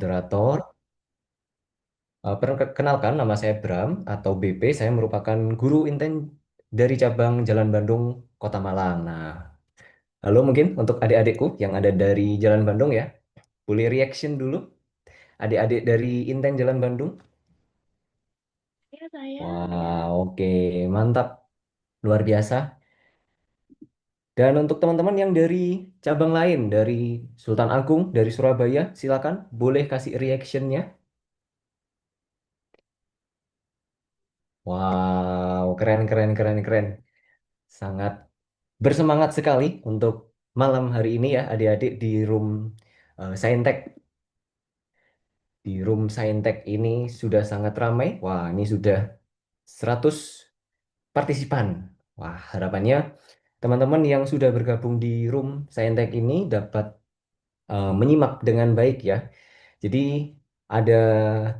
moderator. Perkenalkan, nama saya Bram atau BP. Saya merupakan guru inten dari cabang Jalan Bandung, Kota Malang. Nah, halo mungkin untuk adik-adikku yang ada dari Jalan Bandung ya. Boleh reaction dulu, adik-adik dari Inten Jalan Bandung. Ya saya, Wah, oke, mantap, luar biasa. Dan untuk teman-teman yang dari cabang lain, dari Sultan Agung, dari Surabaya, silakan boleh kasih reactionnya. Wow, keren, keren, keren, keren. Sangat bersemangat sekali untuk malam hari ini ya adik-adik di room Saintek. Di room Saintek ini sudah sangat ramai. Wah, ini sudah 100 partisipan. Wah, harapannya teman-teman yang sudah bergabung di room Saintek ini dapat menyimak dengan baik ya. Jadi ada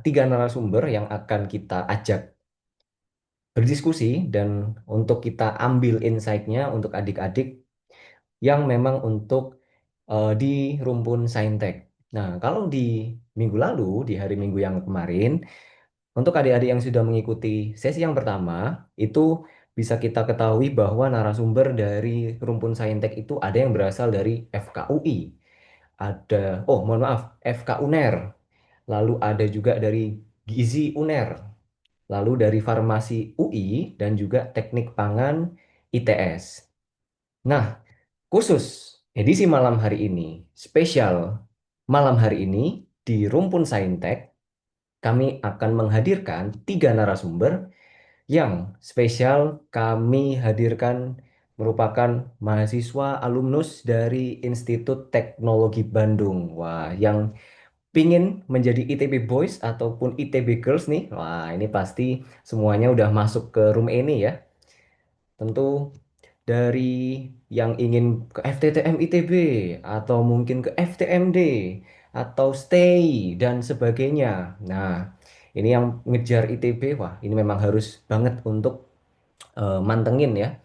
tiga narasumber yang akan kita ajak berdiskusi dan untuk kita ambil insight-nya untuk adik-adik yang memang untuk di rumpun Saintek. Nah, kalau di minggu lalu, di hari Minggu yang kemarin, untuk adik-adik yang sudah mengikuti sesi yang pertama, itu bisa kita ketahui bahwa narasumber dari rumpun Saintek itu ada yang berasal dari FKUI, ada, oh mohon maaf, FK UNER, lalu ada juga dari Gizi UNER, lalu dari Farmasi UI, dan juga Teknik Pangan ITS. Nah, khusus edisi malam hari ini, spesial malam hari ini di Rumpun Saintek, kami akan menghadirkan tiga narasumber yang spesial kami hadirkan merupakan mahasiswa alumnus dari Institut Teknologi Bandung. Wah, yang pingin menjadi ITB Boys ataupun ITB Girls nih. Wah, ini pasti semuanya udah masuk ke room ini ya. Tentu dari yang ingin ke FTTM ITB atau mungkin ke FTMD atau stay dan sebagainya. Nah, ini yang ngejar ITB, wah ini memang harus banget untuk mantengin ya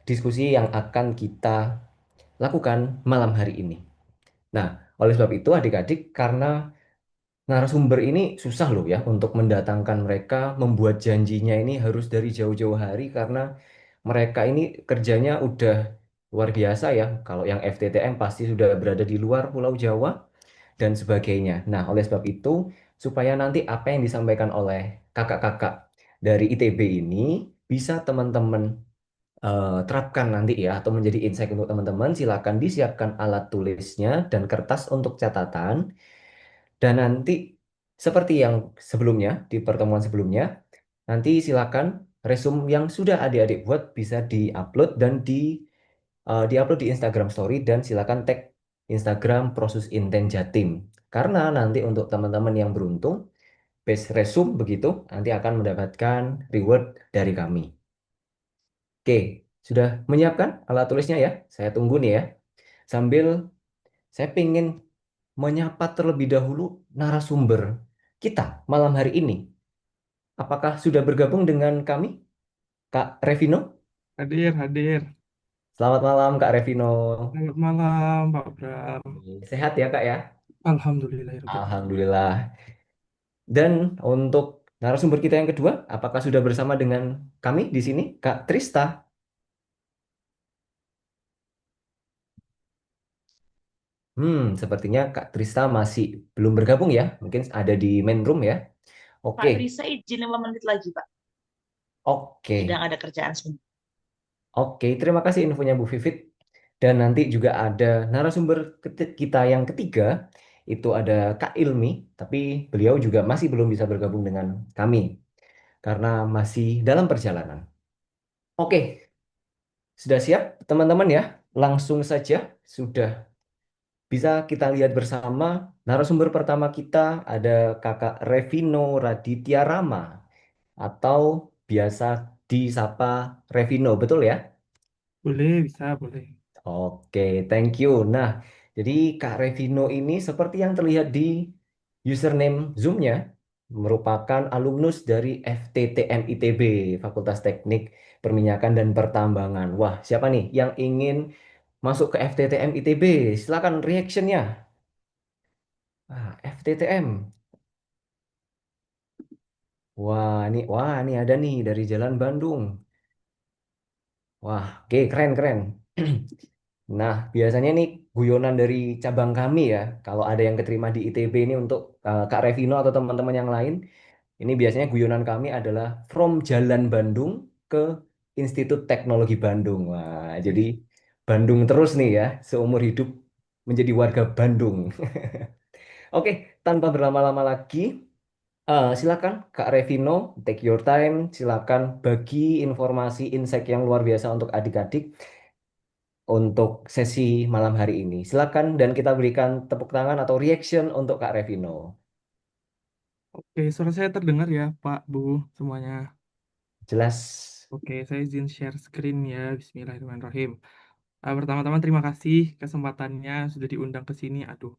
diskusi yang akan kita lakukan malam hari ini. Nah, oleh sebab itu adik-adik karena narasumber ini susah loh ya untuk mendatangkan mereka, membuat janjinya ini harus dari jauh-jauh hari karena mereka ini kerjanya udah luar biasa ya. Kalau yang FTTM pasti sudah berada di luar Pulau Jawa dan sebagainya. Nah, oleh sebab itu, supaya nanti apa yang disampaikan oleh kakak-kakak dari ITB ini bisa teman-teman terapkan nanti ya, atau menjadi insight untuk teman-teman, silakan disiapkan alat tulisnya dan kertas untuk catatan. Dan nanti seperti yang sebelumnya, di pertemuan sebelumnya, nanti silakan resume yang sudah adik-adik buat bisa diupload dan diupload di Instagram Story dan silakan tag Instagram Prosus Inten Jatim. Karena nanti untuk teman-teman yang beruntung, base resume begitu, nanti akan mendapatkan reward dari kami. Oke, sudah menyiapkan alat tulisnya ya? Saya tunggu nih ya. Sambil saya ingin menyapa terlebih dahulu narasumber kita malam hari ini. Apakah sudah bergabung dengan kami, Kak Revino? hadir, hadir. Selamat malam, Kak Revino. Selamat malam, Pak Bram. Sehat ya, Kak ya? Alhamdulillahirrahmanirrahim. Alhamdulillah. Dan untuk narasumber kita yang kedua, apakah sudah bersama dengan kami di sini, Kak Trista? Sepertinya Kak Trista masih belum bergabung ya. Mungkin ada di main room ya. Oke, Pak Trisa izin 5 menit lagi, Pak. Sedang oke, ada kerjaan sebentar. oke. Terima kasih infonya Bu Vivit. Dan nanti juga ada narasumber kita yang ketiga, itu ada Kak Ilmi, tapi beliau juga masih belum bisa bergabung dengan kami karena masih dalam perjalanan. Oke, sudah siap teman-teman ya? Langsung saja sudah bisa kita lihat bersama narasumber pertama kita ada Kakak Revino Raditya Rama atau biasa disapa Revino, betul ya? Boleh, bisa, boleh. Oke, thank you. Nah, jadi Kak Revino ini seperti yang terlihat di username Zoom-nya merupakan alumnus dari FTTM ITB, Fakultas Teknik Perminyakan dan Pertambangan. Wah, siapa nih yang ingin masuk ke FTTM ITB? Silakan reaction-nya. FTTM. Wah, ini ada nih dari Jalan Bandung. Wah, oke, keren, keren. Nah, biasanya nih guyonan dari cabang kami ya, kalau ada yang keterima di ITB ini untuk Kak Revino atau teman-teman yang lain, ini biasanya guyonan kami adalah from Jalan Bandung ke Institut Teknologi Bandung. Wah, jadi Bandung terus nih ya, seumur hidup menjadi warga Bandung. Oke, tanpa berlama-lama lagi, silakan Kak Revino, take your time, silakan bagi informasi insight yang luar biasa untuk adik-adik untuk sesi malam hari ini. Silakan dan kita berikan tepuk tangan atau reaction untuk Kak Revino. Oke, suara saya terdengar ya, Pak, Bu, semuanya. Jelas. Oke, saya izin share screen ya. Bismillahirrahmanirrahim. Pertama-tama terima kasih kesempatannya sudah diundang ke sini. Aduh.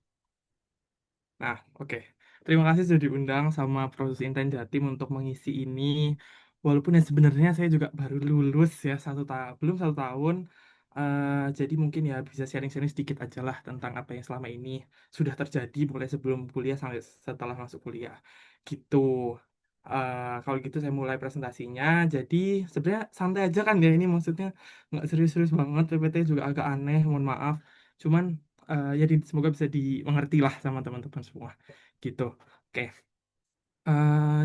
Nah, oke. Terima kasih sudah diundang sama Proses Inten Jatim untuk mengisi ini. Walaupun ya sebenarnya saya juga baru lulus ya belum 1 tahun. Jadi mungkin ya bisa sharing-sharing sedikit aja lah tentang apa yang selama ini sudah terjadi mulai sebelum kuliah sampai setelah masuk kuliah. Gitu. Kalau gitu saya mulai presentasinya. Jadi sebenarnya santai aja kan ya ini maksudnya nggak serius-serius banget. PPT juga agak aneh, mohon maaf. Cuman ya semoga bisa dimengerti lah sama teman-teman semua gitu. Oke.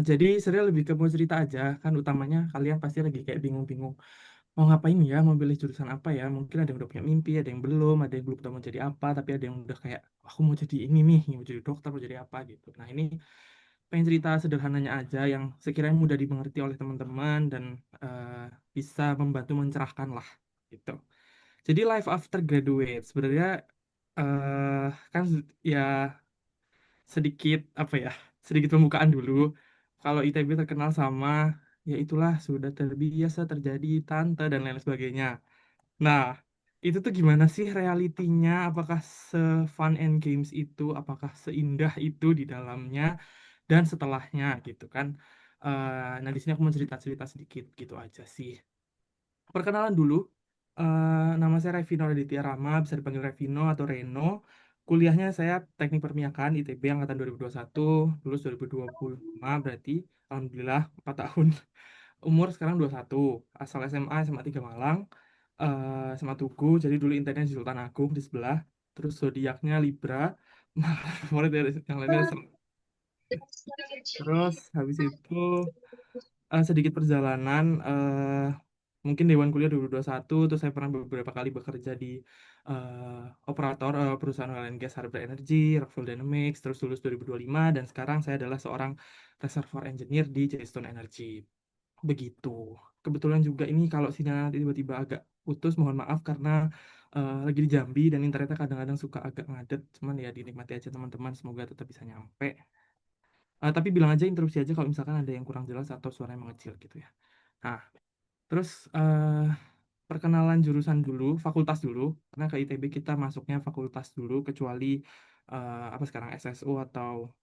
Jadi sebenarnya lebih ke mau cerita aja kan utamanya kalian pasti lagi kayak bingung-bingung mau ngapain ya, mau pilih jurusan apa ya, mungkin ada yang udah punya mimpi, ada yang belum, ada yang belum tahu mau jadi apa, tapi ada yang udah kayak aku mau jadi ini nih, mau jadi dokter, mau jadi apa gitu. Nah ini pengen cerita sederhananya aja yang sekiranya mudah dimengerti oleh teman-teman dan eh, bisa membantu mencerahkan lah gitu. Jadi life after graduate sebenarnya kan ya sedikit apa ya, sedikit pembukaan dulu. Kalau ITB terkenal sama ya itulah sudah terbiasa terjadi tante dan lain sebagainya. Nah, itu tuh gimana sih realitinya? Apakah se-fun and games itu, apakah seindah itu di dalamnya dan setelahnya gitu kan? Nah, di sini aku mau cerita-cerita sedikit gitu aja sih. Perkenalan dulu, nama saya Revino Raditya Rama, bisa dipanggil Revino atau Reno. Kuliahnya saya Teknik Permiakan ITB angkatan 2021, lulus 2025 berarti. Alhamdulillah 4 tahun. Umur sekarang 21, asal SMA, SMA 3 Malang, SMA Tugu, jadi dulu internnya di Sultan Agung di sebelah, terus zodiaknya Libra, favorit dari yang lainnya terus habis itu sedikit perjalanan mungkin Dewan Kuliah 2021 terus saya pernah beberapa kali bekerja di operator perusahaan oil and gas Harbour Energy, Rockville Dynamics, terus lulus 2025 dan sekarang saya adalah seorang reservoir engineer di Jadestone Energy. Begitu. Kebetulan juga ini kalau sinyal tiba-tiba agak putus, mohon maaf karena lagi di Jambi dan internetnya kadang-kadang suka agak ngadet. Cuman ya dinikmati aja teman-teman, semoga tetap bisa nyampe. Tapi bilang aja interupsi aja kalau misalkan ada yang kurang jelas atau suaranya mengecil gitu ya. Nah, terus perkenalan jurusan dulu, fakultas dulu, karena ke ITB kita masuknya fakultas dulu, kecuali apa sekarang SSU atau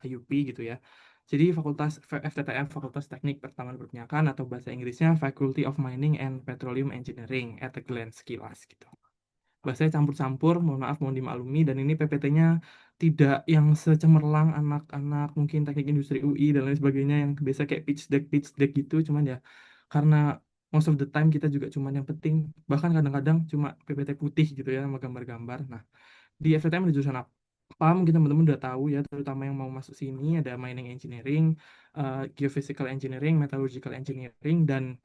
IUP gitu ya. Jadi fakultas FTTM, Fakultas Teknik Pertambangan Perminyakan atau bahasa Inggrisnya Faculty of Mining and Petroleum Engineering at a glance sekilas gitu. Bahasanya campur-campur, mohon maaf, mohon dimaklumi, dan ini PPT-nya tidak yang secemerlang anak-anak mungkin teknik industri UI dan lain sebagainya yang biasa kayak pitch deck gitu, cuman ya karena most of the time kita juga cuman yang penting, bahkan kadang-kadang cuma PPT putih gitu ya sama gambar-gambar. Nah, di FTTM ada jurusan apa? Mungkin teman-teman udah tahu ya, terutama yang mau masuk sini ada mining engineering, geophysical engineering, metallurgical engineering, dan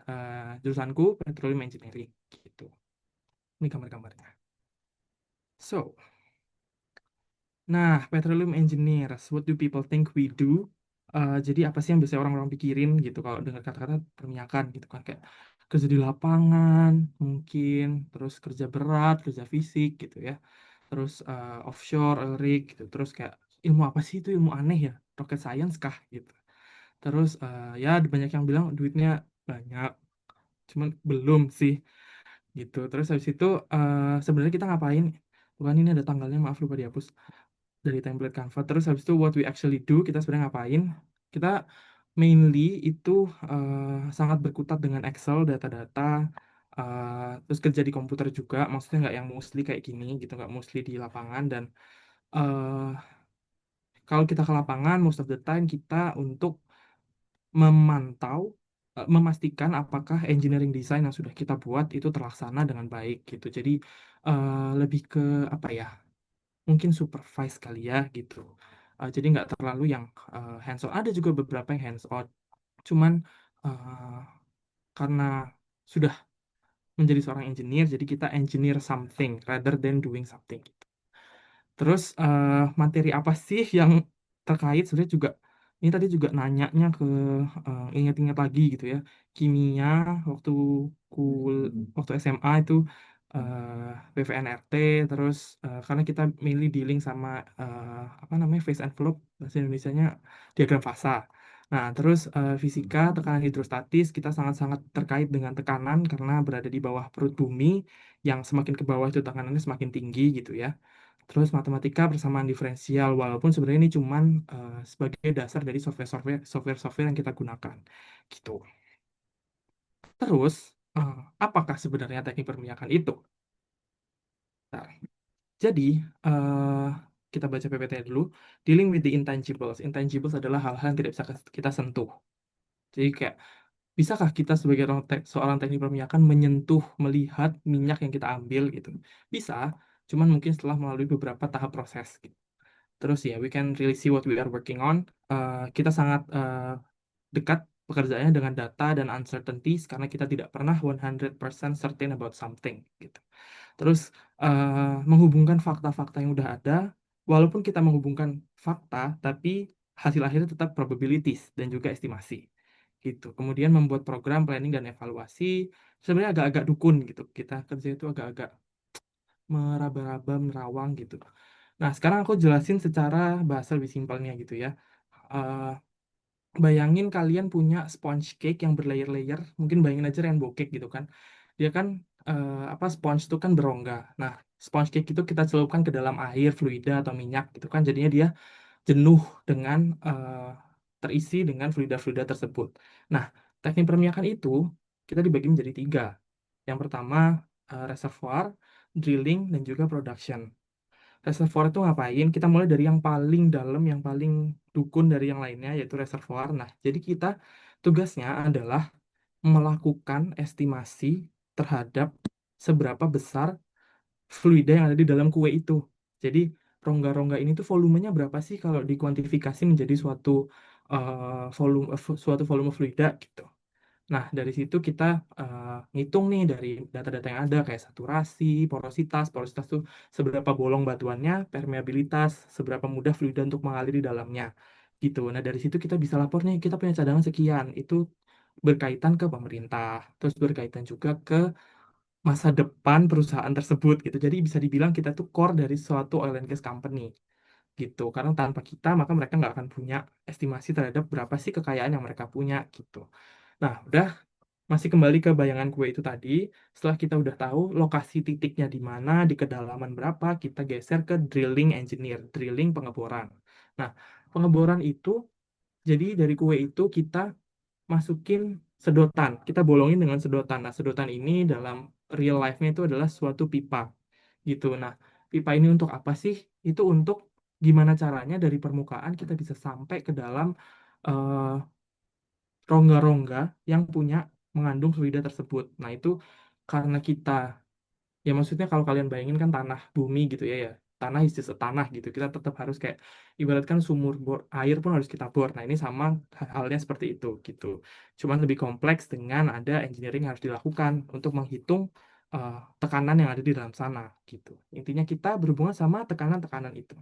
jurusanku petroleum engineering gitu. Ini gambar-gambarnya. So, nah, petroleum engineers, what do people think we do? Jadi apa sih yang biasanya orang-orang pikirin gitu kalau dengar kata-kata perminyakan gitu kan kayak kerja di lapangan mungkin, terus kerja berat, kerja fisik gitu ya, terus offshore, oil rig gitu, terus kayak ilmu apa sih itu ilmu aneh ya, rocket science kah gitu. Terus ya ada banyak yang bilang duitnya banyak, cuman belum sih gitu. Terus habis itu sebenarnya kita ngapain? Bukan ini ada tanggalnya, maaf lupa dihapus dari template Canva. Terus habis itu what we actually do, kita sebenarnya ngapain? Kita mainly itu sangat berkutat dengan Excel, data-data, terus kerja di komputer juga. Maksudnya nggak yang mostly kayak gini gitu, nggak mostly di lapangan dan eh, Kalau kita ke lapangan, most of the time kita untuk memantau, memastikan apakah engineering design yang sudah kita buat itu terlaksana dengan baik gitu. Jadi lebih ke apa ya? Mungkin supervise kali ya gitu. Jadi nggak terlalu yang hands on. Ada juga beberapa yang hands on. Cuman uh, karena sudah menjadi seorang engineer, jadi kita engineer something rather than doing something. Terus materi apa sih yang terkait sebenarnya juga ini tadi juga nanyanya ke ingat-ingat lagi gitu ya. Kimia waktu kul waktu SMA itu PVNRT, terus karena kita mainly dealing sama apa namanya phase envelope, bahasa Indonesianya diagram fasa. Nah, terus fisika tekanan hidrostatis kita sangat-sangat terkait dengan tekanan karena berada di bawah perut bumi, yang semakin ke bawah itu tekanannya semakin tinggi gitu ya. Terus matematika persamaan diferensial, walaupun sebenarnya ini cuman sebagai dasar dari software yang kita gunakan gitu. Terus apakah sebenarnya teknik perminyakan itu? Nah, jadi eh, kita baca PPT dulu. Dealing with the intangibles. Intangibles adalah hal-hal yang tidak bisa kita sentuh. Jadi kayak bisakah kita sebagai seorang teknik perminyakan menyentuh, melihat minyak yang kita ambil gitu? Bisa, cuman mungkin setelah melalui beberapa tahap proses gitu. Terus ya, we can really see what we are working on. Kita sangat dekat pekerjaannya dengan data dan uncertainties karena kita tidak pernah 100% certain about something gitu. Terus menghubungkan fakta-fakta yang udah ada, walaupun kita menghubungkan fakta, tapi hasil akhirnya tetap probabilities dan juga estimasi gitu. Kemudian membuat program planning dan evaluasi, sebenarnya agak-agak dukun gitu. Kita kerja itu agak-agak meraba-raba, merawang gitu. Nah, sekarang aku jelasin secara bahasa lebih simpelnya gitu ya. Eh, Bayangin kalian punya sponge cake yang berlayer-layer, mungkin bayangin aja rainbow cake gitu kan. Dia kan apa sponge itu kan berongga. Nah, sponge cake itu kita celupkan ke dalam air, fluida atau minyak gitu kan. Jadinya dia jenuh dengan terisi dengan fluida-fluida tersebut. Nah, teknik perminyakan itu kita dibagi menjadi tiga. Yang pertama reservoir, drilling, dan juga production. Reservoir itu ngapain? Kita mulai dari yang paling dalam, yang paling dukun dari yang lainnya, yaitu reservoir. Nah, jadi kita tugasnya adalah melakukan estimasi terhadap seberapa besar fluida yang ada di dalam kue itu. Jadi, rongga-rongga ini tuh volumenya berapa sih kalau dikuantifikasi menjadi suatu volume fluida gitu. Nah, dari situ kita ngitung nih dari data-data yang ada kayak saturasi, porositas. Porositas tuh seberapa bolong batuannya, permeabilitas, seberapa mudah fluida untuk mengalir di dalamnya. Gitu. Nah, dari situ kita bisa lapor nih, kita punya cadangan sekian. Itu berkaitan ke pemerintah, terus berkaitan juga ke masa depan perusahaan tersebut gitu. Jadi bisa dibilang kita tuh core dari suatu oil and gas company gitu. Karena tanpa kita maka mereka nggak akan punya estimasi terhadap berapa sih kekayaan yang mereka punya gitu. Nah, udah masih kembali ke bayangan kue itu tadi. Setelah kita udah tahu lokasi titiknya di mana, di kedalaman berapa, kita geser ke drilling engineer, drilling pengeboran. Nah, pengeboran itu jadi dari kue itu kita masukin sedotan, kita bolongin dengan sedotan. Nah, sedotan ini dalam real life-nya itu adalah suatu pipa gitu. Nah, pipa ini untuk apa sih? Itu untuk gimana caranya dari permukaan kita bisa sampai ke dalam eh, rongga-rongga yang punya mengandung fluida tersebut. Nah, itu karena kita, ya maksudnya kalau kalian bayangin kan tanah bumi gitu ya, ya. Tanah is just a tanah gitu. Kita tetap harus kayak ibaratkan sumur bor air pun harus kita bor. Nah, ini sama halnya seperti itu gitu. Cuman lebih kompleks dengan ada engineering yang harus dilakukan untuk menghitung eh, tekanan yang ada di dalam sana gitu. Intinya kita berhubungan sama tekanan-tekanan itu.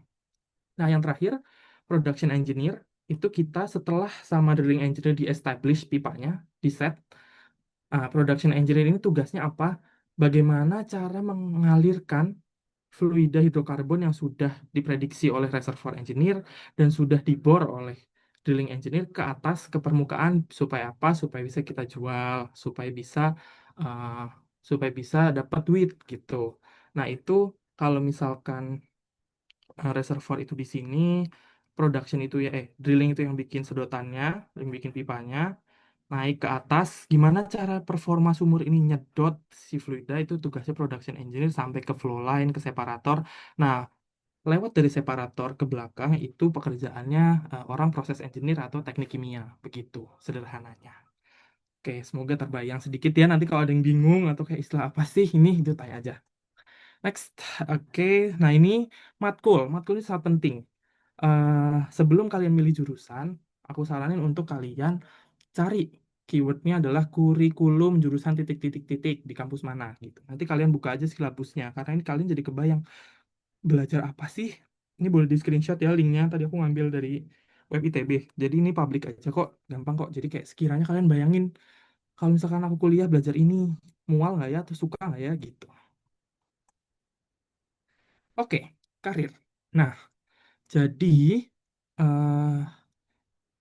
Nah, yang terakhir, production engineer itu kita setelah sama drilling engineer di establish pipanya, di set. Production engineer ini tugasnya apa? Bagaimana cara mengalirkan fluida hidrokarbon yang sudah diprediksi oleh reservoir engineer dan sudah dibor oleh drilling engineer ke atas ke permukaan supaya apa? Supaya bisa kita jual, uh, supaya bisa dapat duit gitu. Nah, itu kalau misalkan reservoir itu di sini, production itu ya drilling itu yang bikin sedotannya, yang bikin pipanya, naik ke atas. Gimana cara performa sumur ini nyedot si fluida itu tugasnya production engineer sampai ke flow line, ke separator. Nah, lewat dari separator ke belakang itu pekerjaannya orang proses engineer atau teknik kimia, begitu sederhananya. Oke, semoga terbayang sedikit ya. Nanti kalau ada yang bingung atau kayak istilah apa sih ini, itu tanya aja. Next, oke. Nah ini matkul. Matkul ini sangat penting. Sebelum kalian milih jurusan, aku saranin untuk kalian cari keywordnya adalah kurikulum jurusan titik-titik-titik di kampus mana gitu. Nanti kalian buka aja silabusnya, karena ini kalian jadi kebayang belajar apa sih. Ini boleh di screenshot ya linknya. Tadi aku ngambil dari web ITB. Jadi ini publik aja kok, gampang kok. Jadi kayak sekiranya kalian bayangin kalau misalkan aku kuliah belajar ini, mual nggak ya, atau suka nggak ya gitu. Oke, karir. Nah, jadi eh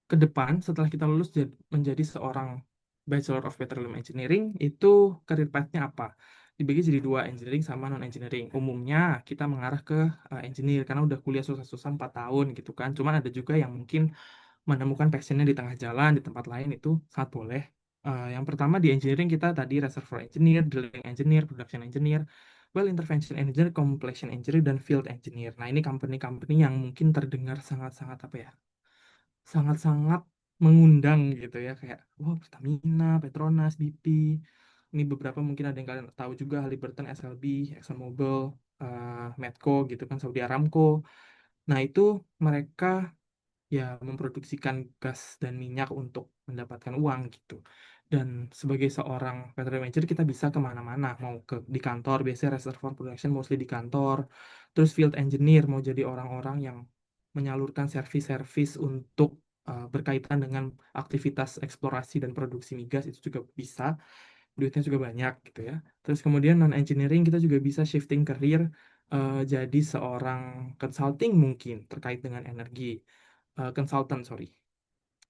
ke depan setelah kita lulus menjadi seorang Bachelor of Petroleum Engineering, itu career path-nya apa? Dibagi jadi dua, engineering sama non-engineering. Umumnya kita mengarah ke engineer karena udah kuliah susah-susah 4 tahun gitu kan. Cuman ada juga yang mungkin menemukan passionnya di tengah jalan, di tempat lain, itu sangat boleh. Yang pertama di engineering kita tadi reservoir engineer, drilling engineer, production engineer, well intervention engineer, completion engineer, dan field engineer. Nah ini company-company yang mungkin terdengar sangat-sangat apa ya, sangat-sangat mengundang gitu ya, kayak wah Pertamina, Petronas, BP. Ini beberapa mungkin ada yang kalian tahu juga, Halliburton, SLB, ExxonMobil, Medco gitu kan, Saudi Aramco. Nah itu mereka ya memproduksikan gas dan minyak untuk mendapatkan uang gitu. Dan sebagai seorang petroleum engineer kita bisa kemana-mana, mau ke di kantor, biasanya reservoir production mostly di kantor. Terus field engineer mau jadi orang-orang yang menyalurkan servis-servis untuk berkaitan dengan aktivitas eksplorasi dan produksi migas, itu juga bisa, duitnya juga banyak gitu ya. Terus kemudian non engineering kita juga bisa shifting career, jadi seorang consulting mungkin terkait dengan energi, consultant sorry.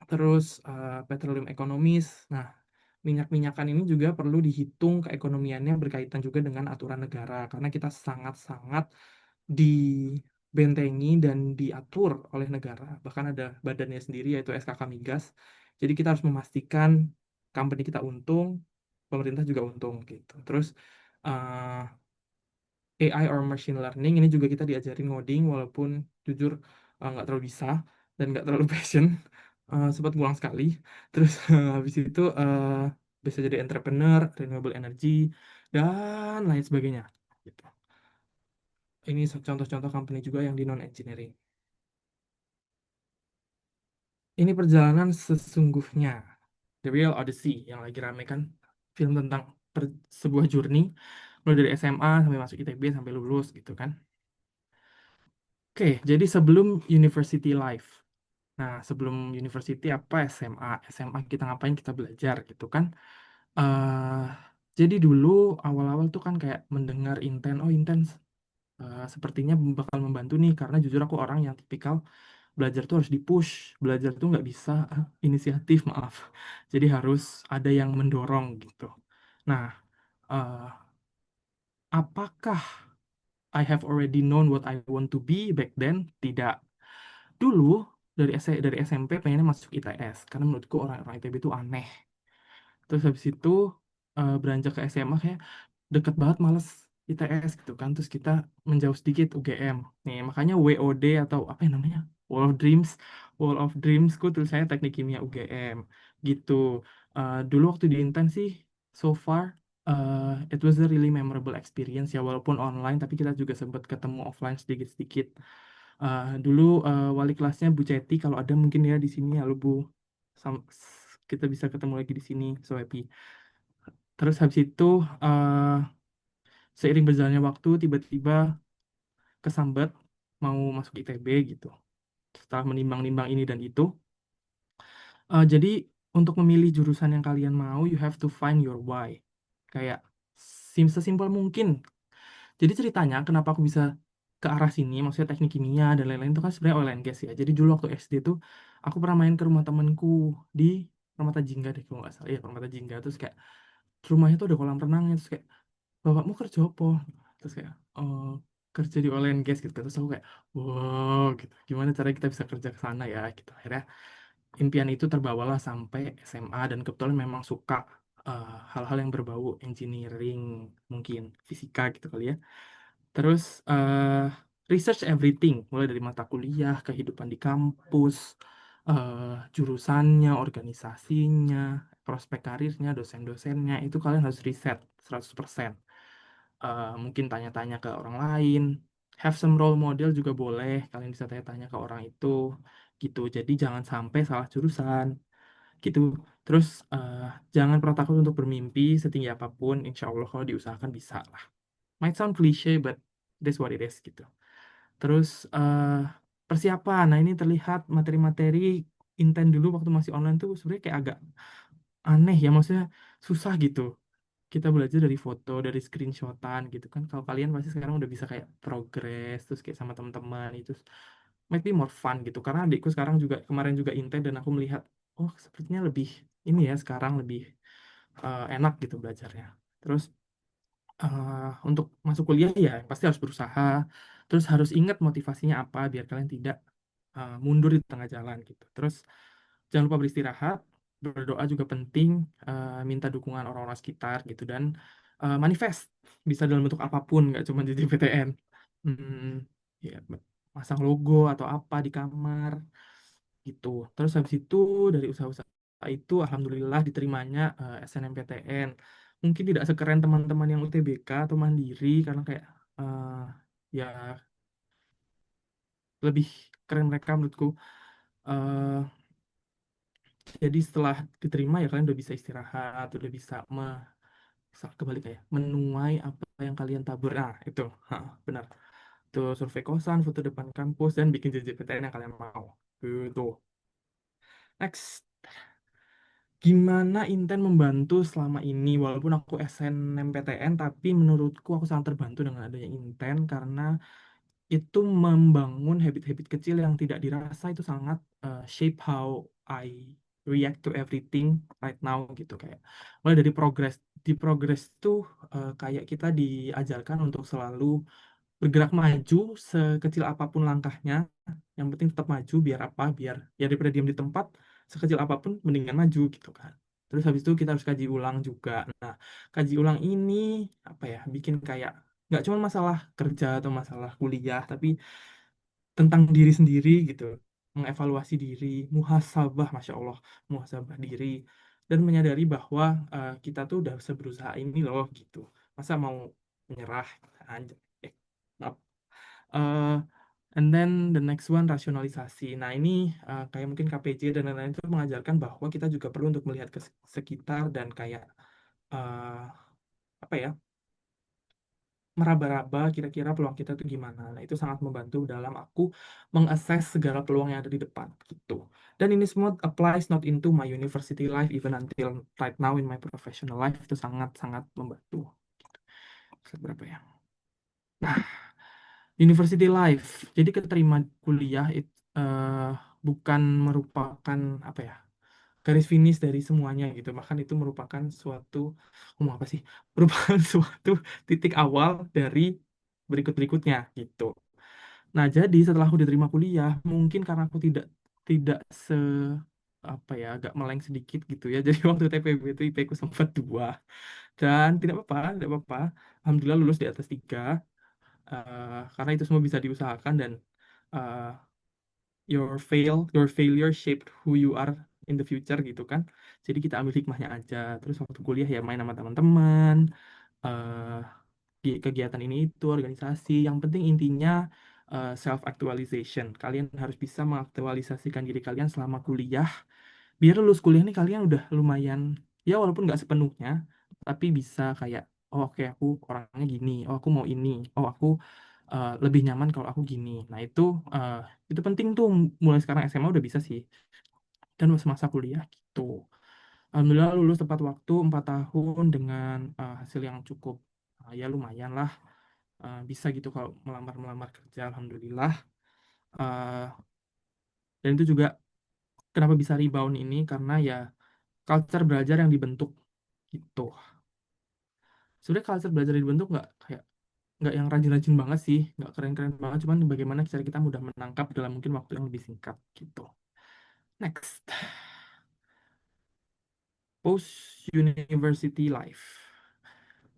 Terus petroleum economist. Nah, minyak-minyakan ini juga perlu dihitung keekonomiannya berkaitan juga dengan aturan negara karena kita sangat-sangat dibentengi dan diatur oleh negara. Bahkan ada badannya sendiri yaitu SKK Migas. Jadi kita harus memastikan company kita untung, pemerintah juga untung gitu. Terus eh, AI or machine learning ini juga kita diajarin ngoding walaupun jujur nggak terlalu bisa dan nggak terlalu passion. Sempat ngulang sekali. Terus habis itu bisa jadi entrepreneur, renewable energy, dan lain sebagainya gitu. Ini contoh-contoh company juga yang di non engineering. Ini perjalanan sesungguhnya, The Real Odyssey, yang lagi rame kan, film tentang sebuah journey mulai dari SMA sampai masuk ITB sampai lulus gitu kan. Oke, jadi sebelum university life. Nah, sebelum university apa SMA? SMA kita ngapain? Kita belajar gitu kan. eh jadi dulu awal-awal tuh kan kayak mendengar Inten, oh Inten sepertinya bakal membantu nih, karena jujur aku orang yang tipikal belajar tuh harus dipush, belajar tuh nggak bisa inisiatif, maaf. Jadi harus ada yang mendorong gitu. Nah, eh, apakah I have already known what I want to be back then? Tidak. Dulu dari SMP pengennya masuk ITS karena menurutku orang-orang ITB itu aneh. Terus habis itu beranjak ke SMA kayak deket banget, males ITS gitu kan. Terus kita menjauh sedikit UGM. Nih makanya WOD atau apa yang namanya, Wall of Dreams ku tulis saya teknik kimia UGM gitu. Dulu waktu di Inten sih, so far it was a really memorable experience ya, walaupun online tapi kita juga sempat ketemu offline sedikit-sedikit. Dulu wali kelasnya Bu Ceti, kalau ada mungkin ya di sini, halo Bu. Sam- kita bisa ketemu lagi di sini, so happy. Terus habis itu eh, seiring berjalannya waktu tiba-tiba kesambet mau masuk ITB gitu. Setelah menimbang-nimbang ini dan itu, jadi untuk memilih jurusan yang kalian mau, you have to find your why. Kayak sesimpel mungkin. Jadi ceritanya kenapa aku bisa ke arah sini, maksudnya teknik kimia dan lain-lain itu kan sebenarnya oil and gas ya. Jadi dulu waktu SD tuh aku pernah main ke rumah temenku di Permata Jingga deh kalau nggak salah. Ya Permata Jingga, terus kayak rumahnya tuh ada kolam renangnya, terus kayak bapakmu kerja apa? Terus kayak oh, kerja di oil and gas gitu. Terus aku kayak wow gitu. Gimana caranya kita bisa kerja ke sana ya gitu. Akhirnya impian itu terbawalah sampai SMA, dan kebetulan memang suka hal-hal yang berbau engineering, mungkin fisika gitu kali ya. Terus research everything, mulai dari mata kuliah, kehidupan di kampus, jurusannya, organisasinya, prospek karirnya, dosen-dosennya, itu kalian harus riset 100%. Mungkin tanya-tanya ke orang lain, have some role model juga boleh, kalian bisa tanya-tanya ke orang itu, gitu. Jadi jangan sampai salah jurusan, gitu. Terus jangan pernah takut untuk bermimpi, setinggi apapun, insya Allah kalau diusahakan bisa lah. Might sound cliche, but that's what it is, gitu. Terus persiapan, nah ini terlihat materi-materi intent dulu waktu masih online tuh sebenarnya kayak agak aneh ya, maksudnya susah gitu. Kita belajar dari foto, dari screenshotan gitu kan. Kalau kalian pasti sekarang udah bisa kayak progress, terus kayak sama teman-teman itu might be more fun gitu. Karena adikku sekarang juga kemarin juga intent dan aku melihat, oh sepertinya lebih ini ya sekarang lebih enak gitu belajarnya. Terus untuk masuk kuliah ya pasti harus berusaha, terus harus ingat motivasinya apa biar kalian tidak mundur di tengah jalan gitu. Terus jangan lupa beristirahat, berdoa juga penting, minta dukungan orang-orang sekitar gitu, dan manifest bisa dalam bentuk apapun, nggak cuma di PTN. Ya, masang logo atau apa di kamar gitu. Terus habis itu dari usaha-usaha itu alhamdulillah diterimanya SNMPTN. Mungkin tidak sekeren teman-teman yang UTBK atau mandiri karena kayak eh, ya lebih keren mereka menurutku. Eh, jadi setelah diterima ya kalian udah bisa istirahat, udah bisa kembali kayak menuai apa yang kalian tabur. Nah, itu. Ha, benar. Tuh survei kosan, foto depan kampus dan bikin JJPTN yang kalian mau. Gitu. Next. Gimana Inten membantu selama ini? Walaupun aku SNMPTN, tapi menurutku aku sangat terbantu dengan adanya Inten karena itu membangun habit-habit kecil yang tidak dirasa itu sangat shape how I react to everything right now gitu, kayak mulai dari progress. Di progress tuh kayak kita diajarkan untuk selalu bergerak maju sekecil apapun langkahnya, yang penting tetap maju biar apa, biar ya daripada diam di tempat, sekecil apapun mendingan maju gitu kan. Terus habis itu kita harus kaji ulang juga. Nah, kaji ulang ini apa ya, bikin kayak nggak cuma masalah kerja atau masalah kuliah, tapi tentang diri sendiri gitu, mengevaluasi diri, muhasabah, masya Allah, muhasabah diri, dan menyadari bahwa kita tuh udah bisa berusaha ini loh gitu, masa mau menyerah aja. Maaf. Eh, and then the next one, rasionalisasi. Nah ini kayak mungkin KPJ dan lain-lain itu mengajarkan bahwa kita juga perlu untuk melihat ke sekitar dan kayak eh, apa ya, meraba-raba kira-kira peluang kita tuh gimana. Nah, itu sangat membantu dalam aku mengakses segala peluang yang ada di depan gitu. Dan ini semua applies not into my university life, even until right now in my professional life, itu sangat-sangat membantu. Slide berapa ya? Nah, university life. Jadi keterima kuliah itu bukan merupakan apa ya, garis finish dari semuanya gitu. Bahkan itu merupakan suatu, ngomong apa sih? Merupakan suatu titik awal dari berikut-berikutnya gitu. Nah, jadi setelah aku diterima kuliah, mungkin karena aku tidak tidak se apa ya, agak meleng sedikit gitu ya. Jadi waktu TPB itu IP ku sempat 2 dan tidak apa-apa, tidak apa-apa. Alhamdulillah lulus di atas 3 karena itu semua bisa diusahakan dan uh, your failure shaped who you are in the future gitu kan. Jadi kita ambil hikmahnya aja. Terus waktu kuliah ya main sama teman-teman, eh, di kegiatan ini itu organisasi. Yang penting intinya self actualization. Kalian harus bisa mengaktualisasikan diri kalian selama kuliah. Biar lulus kuliah nih kalian udah lumayan, ya walaupun nggak sepenuhnya, tapi bisa kayak, oh oke aku orangnya gini, oh aku mau ini, oh aku lebih nyaman kalau aku gini. Nah uh, itu penting tuh, mulai sekarang SMA udah bisa sih, dan masa kuliah gitu. Alhamdulillah lulus tepat waktu 4 tahun dengan hasil yang cukup ya lumayan lah. Bisa gitu kalau melamar-melamar kerja, alhamdulillah. Uh, dan itu juga kenapa bisa rebound ini karena ya culture belajar yang dibentuk gitu. Sebenarnya culture belajar yang dibentuk nggak yang rajin-rajin banget sih, nggak keren-keren banget, cuman bagaimana cara kita mudah menangkap dalam mungkin waktu yang lebih singkat gitu. Next, post university life.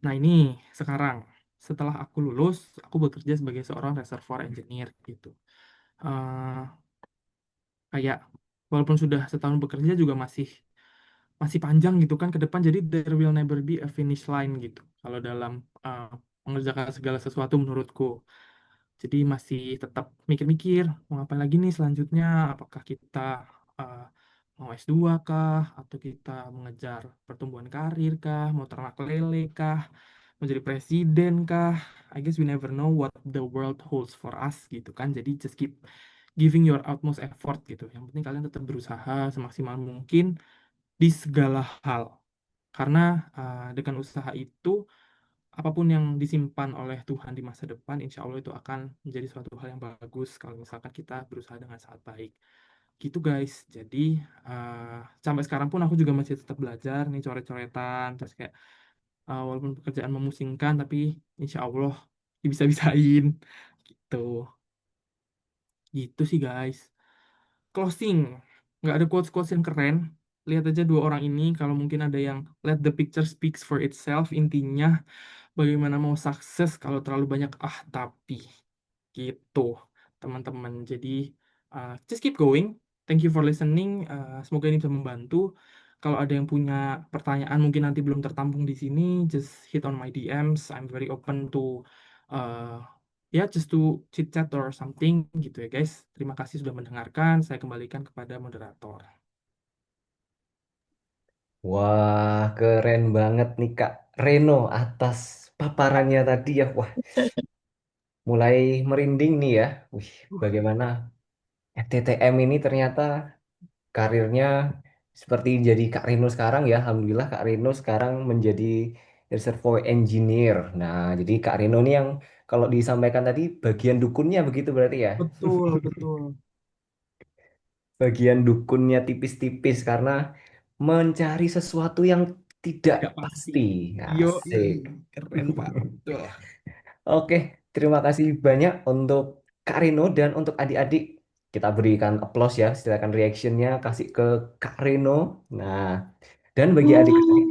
Nah ini sekarang setelah aku lulus, aku bekerja sebagai seorang reservoir engineer gitu. Eh, Kayak walaupun sudah setahun bekerja juga masih masih panjang gitu kan ke depan. Jadi there will never be a finish line gitu. Kalau dalam eh, mengerjakan segala sesuatu menurutku. Jadi masih tetap mikir-mikir mau ngapain lagi nih selanjutnya. Apakah kita eh, mau S2 kah? Atau kita mengejar pertumbuhan karir kah? Mau ternak lele kah? Mau jadi presiden kah? I guess we never know what the world holds for us gitu kan. Jadi just keep giving your utmost effort gitu. Yang penting kalian tetap berusaha semaksimal mungkin di segala hal. Karena dengan usaha itu, apapun yang disimpan oleh Tuhan di masa depan, insya Allah itu akan menjadi suatu hal yang bagus kalau misalkan kita berusaha dengan sangat baik. Gitu guys. Jadi sampai sekarang pun aku juga masih tetap belajar nih coret-coretan, terus kayak walaupun pekerjaan memusingkan, tapi insya Allah bisa-bisain gitu. Gitu sih guys. Closing, nggak ada quotes-quotes yang keren. Lihat aja dua orang ini, kalau mungkin ada yang let the picture speaks for itself, intinya bagaimana mau sukses kalau terlalu banyak tapi gitu teman-teman. Jadi just keep going. Thank you for listening. Semoga ini bisa membantu. Kalau ada yang punya pertanyaan mungkin nanti belum tertampung di sini, just hit on my DMs. I'm very open to uh, ya just to chit chat or something gitu ya guys. Terima kasih sudah mendengarkan. Saya kembalikan kepada moderator. Wah, keren banget nih Kak Reno atas paparannya tadi ya. Wah, mulai merinding nih ya. Wih, bagaimana FTTM ini ternyata karirnya seperti jadi Kak Reno sekarang ya. Alhamdulillah Kak Reno sekarang menjadi reservoir engineer. Nah, jadi Kak Reno ini yang kalau disampaikan tadi bagian dukunnya begitu berarti ya. Betul, betul. Bagian dukunnya tipis-tipis karena mencari sesuatu yang tidak Gak pasti. pasti. Yo, Asik. keren Pak. Betul. Oke, terima kasih banyak untuk Kak Reno dan untuk adik-adik. Kita berikan applause ya, silakan reactionnya kasih ke Kak Reno. Nah, dan bagi adik-adik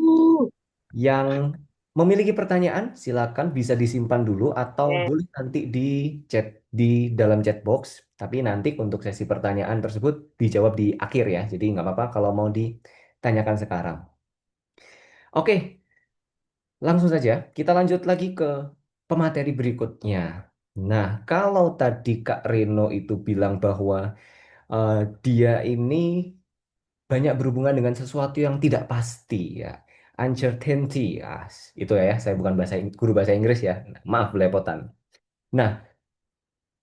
yang memiliki pertanyaan, silakan bisa disimpan dulu atau Oke. boleh nanti di chat di dalam chat box. Tapi nanti untuk sesi pertanyaan tersebut dijawab di akhir ya. Jadi nggak apa-apa kalau mau ditanyakan sekarang. Oke, langsung saja kita lanjut lagi ke pemateri berikutnya. Nah, kalau tadi Kak Reno itu bilang bahwa eh, dia ini banyak berhubungan dengan sesuatu yang tidak pasti ya. Uncertainty, itu ya, saya bukan guru bahasa Inggris ya. Maaf belepotan. Nah,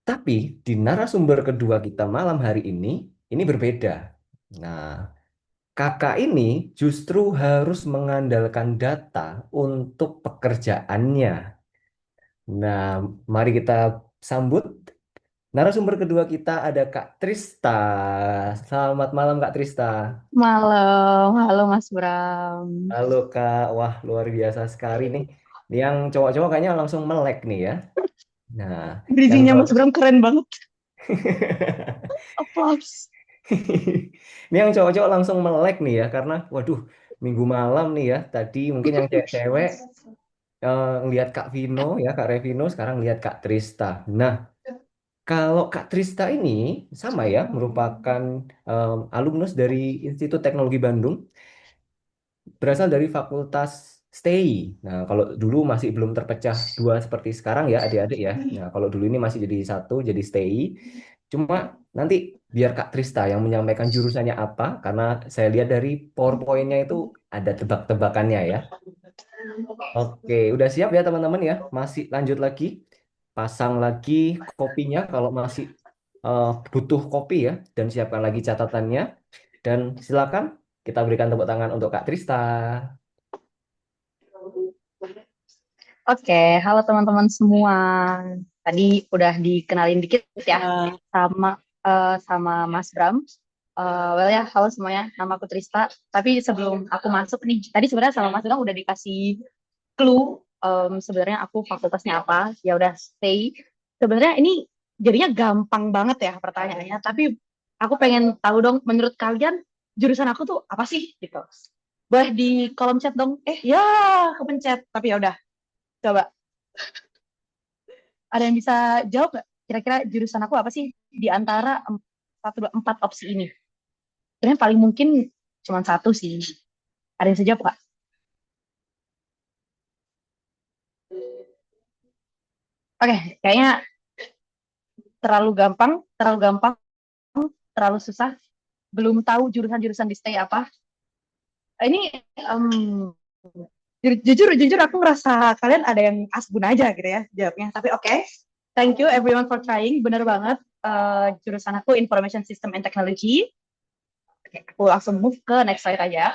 tapi di narasumber kedua kita malam hari ini berbeda. Nah, kakak ini justru harus mengandalkan data untuk pekerjaannya. Nah, mari kita sambut narasumber kedua kita ada Kak Trista. Selamat malam Kak Trista. Malam, halo Mas Bram. Halo Kak, wah luar biasa sekali nih. Ini yang cowok-cowok kayaknya langsung melek nih ya. Nah, yang Bridgingnya Mas cowok Bram keren banget. Applause. ini yang cowok-cowok langsung melek nih ya karena waduh minggu malam nih ya. Tadi mungkin yang cewek-cewek ngelihat Kak Vino ya, Kak Revino sekarang lihat Kak Trista. Nah, kalau Kak Trista ini sama ya merupakan alumnus dari Institut Teknologi Bandung. Berasal dari Fakultas STI. Nah, kalau dulu masih belum terpecah dua seperti sekarang ya adik-adik ya. Nah, kalau dulu ini masih jadi satu, jadi STI. Cuma nanti biar Kak Trista yang menyampaikan jurusannya apa, karena saya lihat dari PowerPoint-nya itu ada tebak-tebakannya ya. Oke, udah siap ya teman-teman ya? Masih lanjut lagi, pasang lagi kopinya kalau masih butuh kopi ya, dan siapkan lagi catatannya. Dan silakan kita berikan tepuk tangan untuk Kak Trista. Oke, halo teman-teman semua. Tadi udah dikenalin dikit ya sama sama Mas Bram. Well ya, halo semuanya. Nama aku Trista. Tapi sebelum aku masuk nih, tadi sebenarnya sama Mas Bram udah dikasih clue. Sebenarnya aku fakultasnya apa? Ya udah stay. Sebenarnya ini jadinya gampang banget ya pertanyaannya. Tapi aku pengen tahu dong, menurut kalian jurusan aku tuh apa sih gitu? Boleh di kolom chat dong. Ya kepencet. Tapi ya udah, coba. Ada yang bisa jawab nggak? Kira-kira jurusan aku apa sih di antara 4 opsi ini? Kira-kira paling mungkin cuma satu sih. Ada yang bisa jawab nggak? Oke, kayaknya terlalu gampang, terlalu susah. Belum tahu jurusan-jurusan di stay apa. Ini em, jujur aku ngerasa kalian ada yang asbun aja gitu ya jawabnya. Tapi oke. Thank you everyone for trying. Bener banget. Jurusan aku Information System and Technology. Oke, aku langsung move ke next slide aja.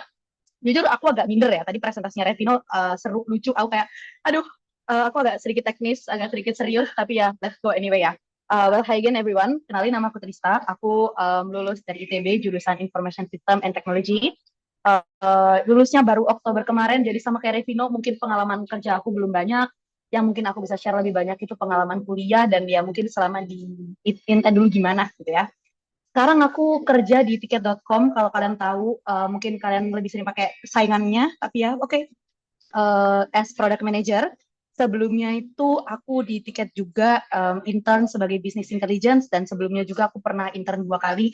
Jujur aku agak minder ya. Tadi presentasinya Retino seru, lucu. Aku kayak, aduh, aku agak sedikit teknis, agak sedikit serius. Tapi ya, let's go anyway ya. Well, hi again everyone. Kenalin, nama aku Trista. Aku lulus dari ITB, jurusan Information System and Technology. Lulusnya baru Oktober kemarin, jadi sama kayak Revino, mungkin pengalaman kerja aku belum banyak. Yang mungkin aku bisa share lebih banyak itu pengalaman kuliah, dan ya mungkin selama di Inten dulu gimana gitu ya. Sekarang aku kerja di tiket.com, kalau kalian tahu, mungkin kalian lebih sering pakai saingannya, tapi ya oke. As product manager, sebelumnya itu aku di tiket juga intern sebagai business intelligence, dan sebelumnya juga aku pernah intern 2 kali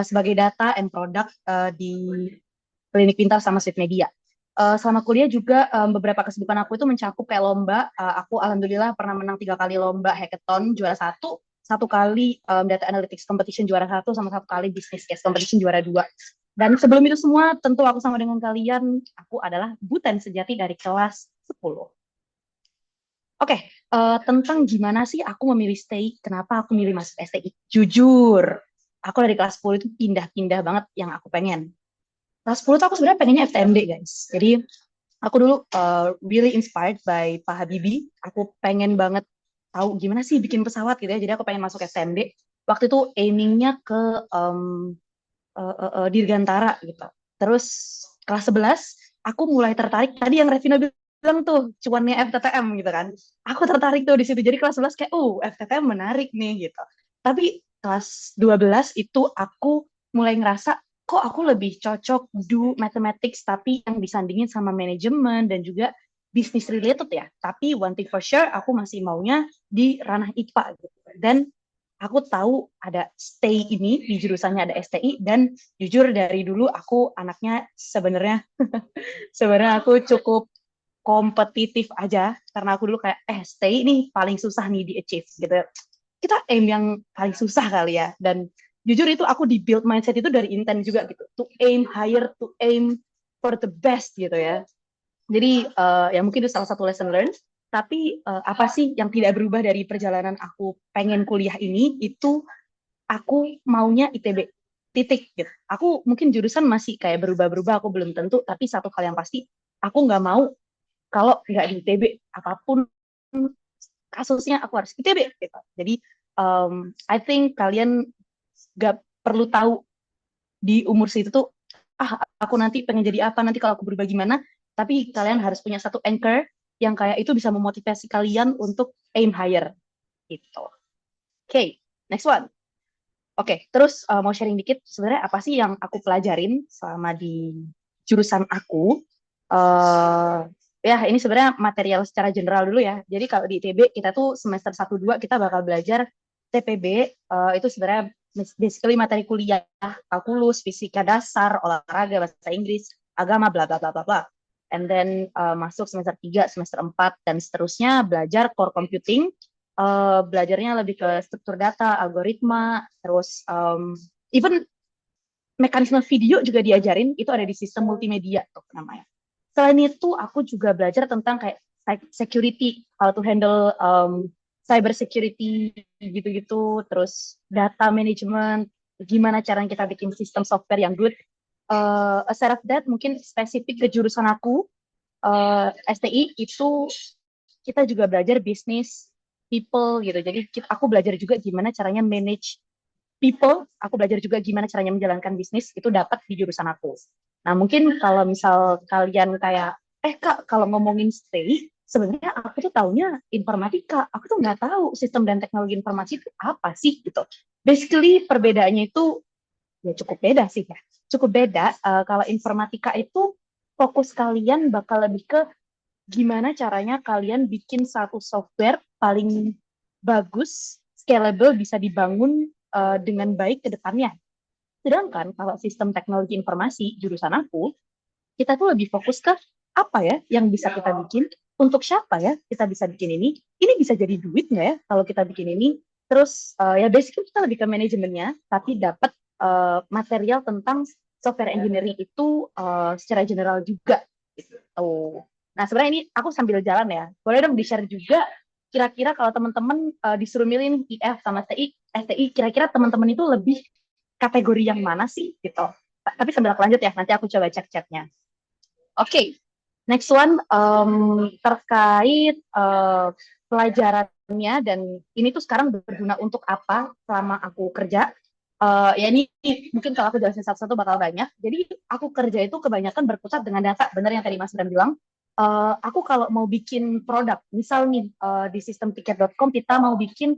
sebagai data and product di Klinik Pintar sama Sweet Media. Selama kuliah juga beberapa kesibukan aku itu mencakup kayak lomba. Aku alhamdulillah pernah menang 3 kali lomba hackathon, juara 1 kali data analytics competition juara 1, sama 1 kali business case competition juara 2. Dan sebelum itu semua, tentu aku sama dengan kalian, aku adalah Buten sejati dari kelas 10. Oke, tentang gimana sih aku memilih stay, kenapa aku milih masuk STI. Jujur, aku dari kelas 10 itu pindah-pindah banget yang aku pengen. Kelas 10 tuh aku sebenarnya pengennya FTMD guys. Jadi aku dulu really inspired by Pak Habibie. Aku pengen banget tahu gimana sih bikin pesawat gitu ya. Jadi aku pengen masuk FTMD. Waktu itu aimingnya ke Dirgantara gitu. Terus kelas 11 aku mulai tertarik tadi yang Revina bilang tuh cuannya FTTM gitu kan. Aku tertarik tuh di situ. Jadi kelas 11 kayak FTTM menarik nih gitu. Tapi kelas 12 itu aku mulai ngerasa kok aku lebih cocok do mathematics tapi yang disandingin sama manajemen dan juga bisnis related ya. Tapi one thing for sure aku masih maunya di ranah IPA gitu. Dan aku tahu ada stay ini di jurusannya ada STI, dan jujur dari dulu aku anaknya sebenarnya aku cukup kompetitif aja karena aku dulu kayak stay ini paling susah nih di achieve gitu. Kita aim yang paling susah kali ya, dan jujur itu aku di build mindset itu dari intent juga gitu, to aim higher, to aim for the best gitu ya. Jadi ya mungkin itu salah satu lesson learned. Tapi apa sih yang tidak berubah dari perjalanan aku pengen kuliah ini, itu aku maunya ITB, titik gitu. Aku mungkin jurusan masih kayak berubah-berubah, aku belum tentu, tapi satu hal yang pasti, aku nggak mau kalau nggak di ITB, apapun kasusnya aku harus ITB gitu. Jadi I think kalian nggak perlu tahu di umur situ tuh, aku nanti pengen jadi apa, nanti kalau aku berubah gimana, tapi kalian harus punya satu anchor yang kayak itu bisa memotivasi kalian untuk aim higher gitu. Oke, next one. Oke, terus mau sharing dikit sebenarnya apa sih yang aku pelajarin selama di jurusan aku. Ya, ini sebenarnya material secara general dulu ya. Jadi kalau di ITB kita tuh semester 1-2 kita bakal belajar TPB, itu sebenarnya basically materi kuliah, kalkulus, fisika dasar, olahraga, bahasa Inggris, agama, bla bla bla bla bla. And then masuk semester 3, semester 4 dan seterusnya belajar core computing. Belajarnya lebih ke struktur data, algoritma, terus even mekanisme video juga diajarin, itu ada di sistem multimedia tuh namanya. Selain itu aku juga belajar tentang kayak security, how to handle cyber security gitu-gitu, terus data management, gimana caranya kita bikin sistem software yang good. Aside of that, mungkin spesifik ke jurusan aku, STI itu kita juga belajar bisnis people gitu. Jadi aku belajar juga gimana caranya manage people, aku belajar juga gimana caranya menjalankan bisnis, itu dapat di jurusan aku. Nah, mungkin kalau misal kalian kayak, Kak, kalau ngomongin stay, sebenarnya aku tuh taunya informatika, aku tuh nggak tahu sistem dan teknologi informasi itu apa sih gitu. Basically perbedaannya itu ya cukup beda sih ya. Cukup beda. Kalau informatika itu fokus kalian bakal lebih ke gimana caranya kalian bikin satu software paling bagus, scalable, bisa dibangun dengan baik ke depannya. Sedangkan kalau sistem teknologi informasi jurusan aku, kita tuh lebih fokus ke apa ya yang bisa kita bikin, untuk siapa ya kita bisa bikin ini bisa jadi duit nggak ya kalau kita bikin ini, terus ya basically kita lebih ke manajemennya, tapi dapat material tentang software engineering itu secara general juga gitu. Nah sebenarnya ini aku sambil jalan ya, boleh dong di-share juga kira-kira kalau teman-teman disuruh milih IF sama STI, kira-kira teman-teman itu lebih kategori yang mana sih gitu. Tapi sambil aku lanjut ya, nanti aku coba cek chatnya. Oke, next one terkait pelajarannya, dan ini tuh sekarang berguna untuk apa selama aku kerja. Ya ini mungkin kalau aku jelasin satu-satu bakal banyak. Jadi aku kerja itu kebanyakan berkutat dengan data, benar yang tadi Mas Bram bilang. Aku kalau mau bikin produk, misal nih di sistem tiket.com kita mau bikin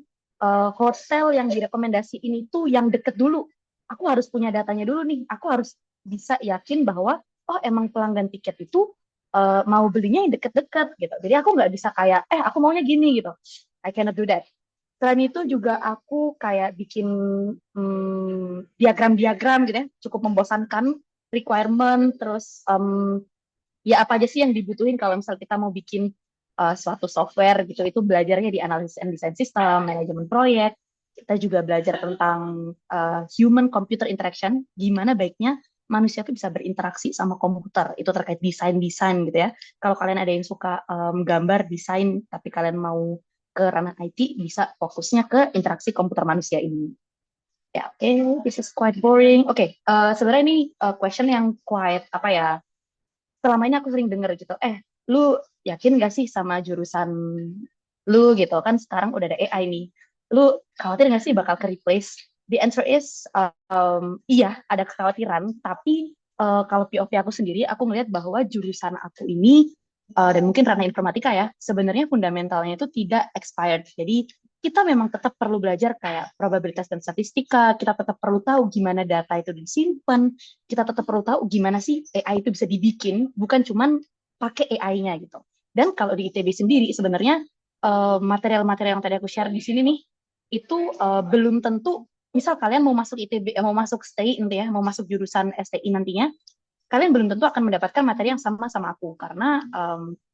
hotel yang direkomendasi ini tuh yang deket dulu. Aku harus punya datanya dulu nih. Aku harus bisa yakin bahwa oh emang pelanggan tiket itu mau belinya yang deket-deket gitu. Jadi aku nggak bisa kayak aku maunya gini gitu. I cannot do that. Selain itu juga aku kayak bikin diagram-diagram gitu ya, cukup membosankan, requirement, terus ya apa aja sih yang dibutuhin kalau misal kita mau bikin suatu software gitu, itu belajarnya di analysis and design system, manajemen proyek, kita juga belajar tentang human computer interaction, gimana baiknya manusia tuh bisa berinteraksi sama komputer, itu terkait desain-desain gitu ya. Kalau kalian ada yang suka gambar, desain, tapi kalian mau ke ranah IT, bisa fokusnya ke interaksi komputer manusia ini. Ya, oke, this is quite boring. Oke, sebenarnya ini question yang quite apa ya, selama ini aku sering denger gitu, lu yakin gak sih sama jurusan lu gitu, kan sekarang udah ada AI nih, lu khawatir gak sih bakal ke-replace? The answer is, iya, ada kekhawatiran, tapi kalau POV aku sendiri, aku melihat bahwa jurusan aku ini, dan mungkin ranah informatika ya, sebenarnya fundamentalnya itu tidak expired, jadi kita memang tetap perlu belajar kayak probabilitas dan statistika, kita tetap perlu tahu gimana data itu disimpan, kita tetap perlu tahu gimana sih AI itu bisa dibikin, bukan cuman pakai AI-nya gitu. Dan kalau di ITB sendiri sebenarnya material-material yang tadi aku share di sini nih, itu belum tentu, misal kalian mau masuk ITB, mau masuk STI nanti ya, mau masuk jurusan STI nantinya, kalian belum tentu akan mendapatkan materi yang sama sama aku, karena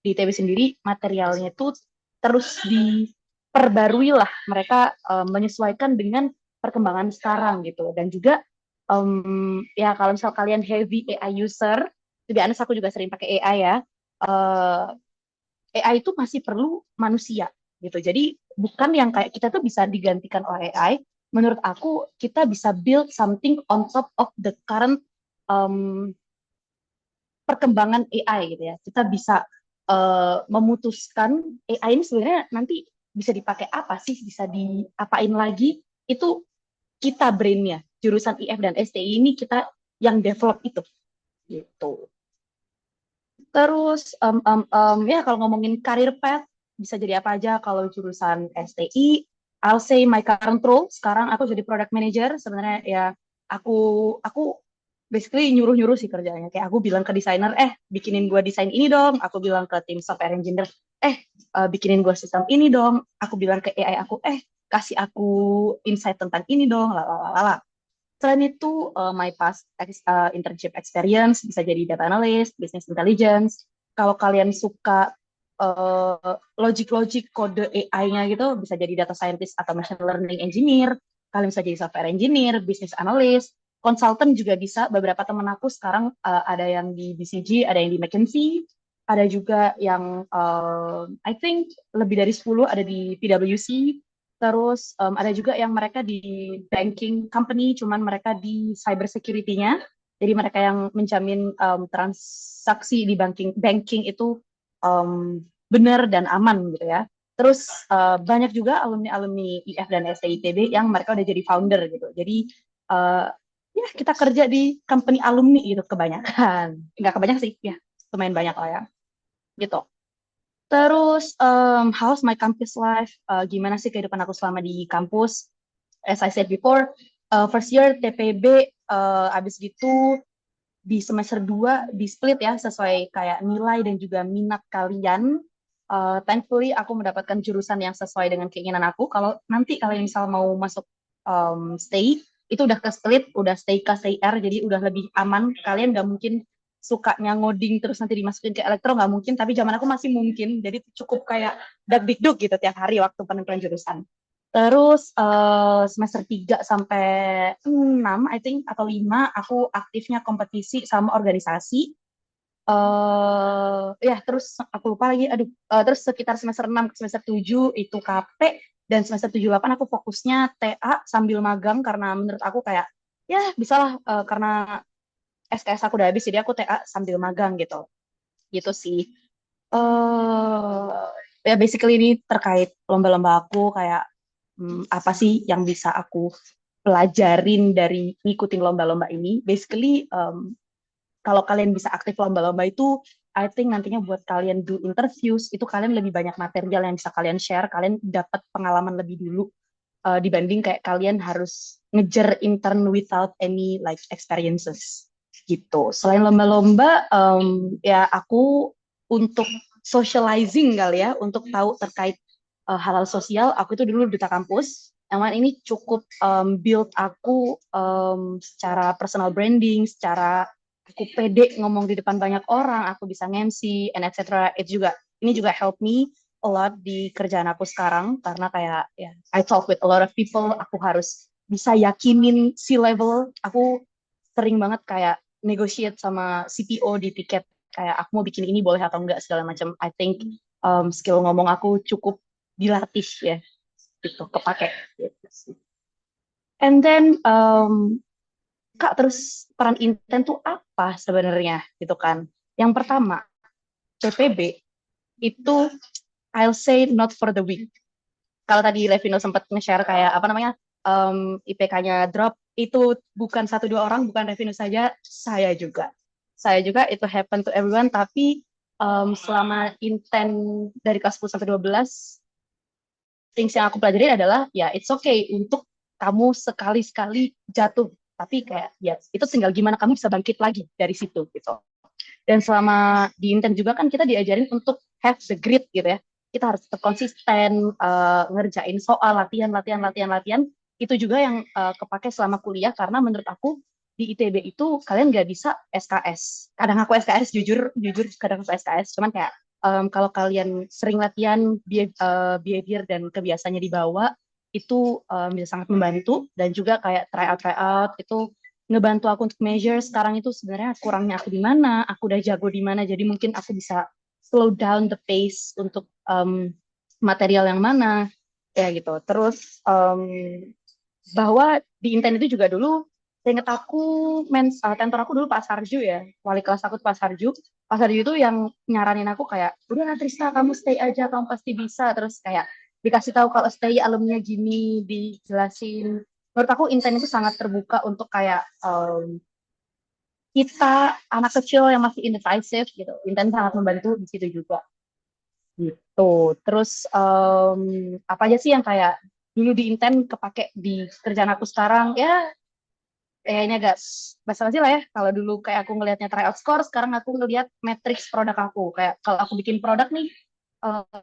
di ITB sendiri materialnya itu terus diperbarui lah, mereka menyesuaikan dengan perkembangan sekarang gitu. Dan juga ya kalau misal kalian heavy AI user, lebih aneh aku juga sering pakai AI ya, AI itu masih perlu manusia gitu. Jadi bukan yang kayak kita tuh bisa digantikan oleh AI. Menurut aku kita bisa build something on top of the current perkembangan AI gitu ya. Kita bisa memutuskan AI ini sebenarnya nanti bisa dipakai apa sih, bisa diapain lagi, itu kita brainnya, jurusan IF dan STI ini kita yang develop itu gitu. Terus ya kalau ngomongin career path bisa jadi apa aja. Kalau jurusan STI, I'll say my current role sekarang aku jadi product manager. Sebenarnya ya aku basically nyuruh-nyuruh sih kerjanya. Kayak aku bilang ke desainer, bikinin gua desain ini dong. Aku bilang ke tim software engineer, bikinin gua sistem ini dong. Aku bilang ke AI aku, kasih aku insight tentang ini dong. Lalalala. Selain itu, my past internship experience bisa jadi data analyst, business intelligence. Kalau kalian suka logic-logic kode AI-nya gitu, bisa jadi data scientist atau machine learning engineer. Kalian bisa jadi software engineer, business analyst, consultant juga bisa. Beberapa teman aku sekarang ada yang di BCG, ada yang di McKinsey, ada juga yang I think lebih dari 10 ada di PwC. Terus ada juga yang mereka di banking company, cuman mereka di cyber security-nya. Jadi mereka yang menjamin transaksi di banking itu benar dan aman gitu ya. Terus banyak juga alumni-alumni IF dan STITB yang mereka udah jadi founder gitu. Jadi ya kita kerja di company alumni gitu kebanyakan. Nggak kebanyakan sih, ya lumayan banyak lah ya. Gitu. Terus, how's my campus life? Gimana sih kehidupan aku selama di kampus? As I said before, first year TPB, abis gitu di semester 2 di split ya, sesuai kayak nilai dan juga minat kalian. Thankfully aku mendapatkan jurusan yang sesuai dengan keinginan aku. Kalau nanti kalian misal mau masuk stay, itu udah ke split, udah stay K, stay R, jadi udah lebih aman. Kalian nggak mungkin sukanya ngoding terus nanti dimasukin ke elektro, nggak mungkin. Tapi zaman aku masih mungkin, jadi cukup kayak dak-dikduk gitu tiap hari waktu penentuan jurusan. Terus semester 3 sampai 6, I think, atau 5, aku aktifnya kompetisi sama organisasi. Ya terus aku lupa lagi, aduh. Terus sekitar semester 6 ke semester 7 itu KP, dan semester 7 8 aku fokusnya TA sambil magang, karena menurut aku kayak ya bisalah, karena SKS aku udah habis, jadi aku TA sambil magang gitu. Gitu sih. eh Ya basically ini terkait lomba-lomba aku, kayak apa sih yang bisa aku pelajarin dari ngikutin lomba-lomba ini. Basically, kalau kalian bisa aktif lomba-lomba itu, I think nantinya buat kalian do interviews, itu kalian lebih banyak material yang bisa kalian share, kalian dapat pengalaman lebih dulu, dibanding kayak kalian harus ngejar intern without any like experiences gitu. Selain lomba-lomba, ya aku untuk socializing kali ya, untuk tahu terkait hal-hal sosial, aku itu dulu duta kampus. Yang mana ini cukup build aku secara personal branding, secara aku pede ngomong di depan banyak orang, aku bisa nge-MC, and etc. Ini juga help me a lot di kerjaan aku sekarang, karena kayak ya I talk with a lot of people, aku harus bisa yakinin C-level. Aku sering banget kayak negotiate sama CPO di tiket, kayak aku mau bikin ini boleh atau enggak segala macam. I think skill ngomong aku cukup dilatih ya, gitu, kepake gitu. And then Kak, terus peran Inten tuh apa sebenarnya gitu kan? Yang pertama, PPB itu I'll say not for the weak. Kalau tadi Levino sempat nge-share kayak apa namanya, IPK-nya drop, itu bukan satu dua orang, bukan Levino saja, saya juga. Saya juga, itu happen to everyone, tapi selama Inten dari kelas 10 sampai 12, things yang aku pelajari adalah ya it's okay untuk kamu sekali-sekali jatuh, tapi kayak ya itu tinggal gimana kamu bisa bangkit lagi dari situ gitu. Dan selama di Inten juga kan kita diajarin untuk have the grit gitu ya. Kita harus tetap konsisten, ngerjain soal, latihan, latihan, latihan, latihan. Itu juga yang kepake selama kuliah, karena menurut aku di ITB itu kalian nggak bisa SKS. Kadang aku SKS, jujur, jujur kadang aku SKS. Cuman kayak kalau kalian sering latihan behavior dan kebiasaannya dibawa, itu bisa sangat membantu. Dan juga kayak try out itu ngebantu aku untuk measure sekarang itu sebenarnya kurangnya aku di mana, aku udah jago di mana, jadi mungkin aku bisa slow down the pace untuk material yang mana, ya gitu. Terus bahwa di Inten itu juga dulu, seinget aku, tentor aku dulu Pak Sarju ya, wali kelas aku tuh Pak Sarju. Pak Sarju itu yang nyaranin aku kayak, udah lah Trisna, kamu stay aja, kamu pasti bisa. Terus kayak dikasih tahu kalau stay alumni gini, dijelasin. Menurut aku Inten itu sangat terbuka untuk kayak kita anak kecil yang masih indecisive gitu. Inten sangat membantu di situ juga gitu. Terus apa aja sih yang kayak dulu di Inten kepake di kerjaan aku sekarang, ya kayaknya agak basa-basi lah ya. Kalau dulu kayak aku ngelihatnya tryout score, sekarang aku ngelihat matriks produk aku. Kayak kalau aku bikin produk nih,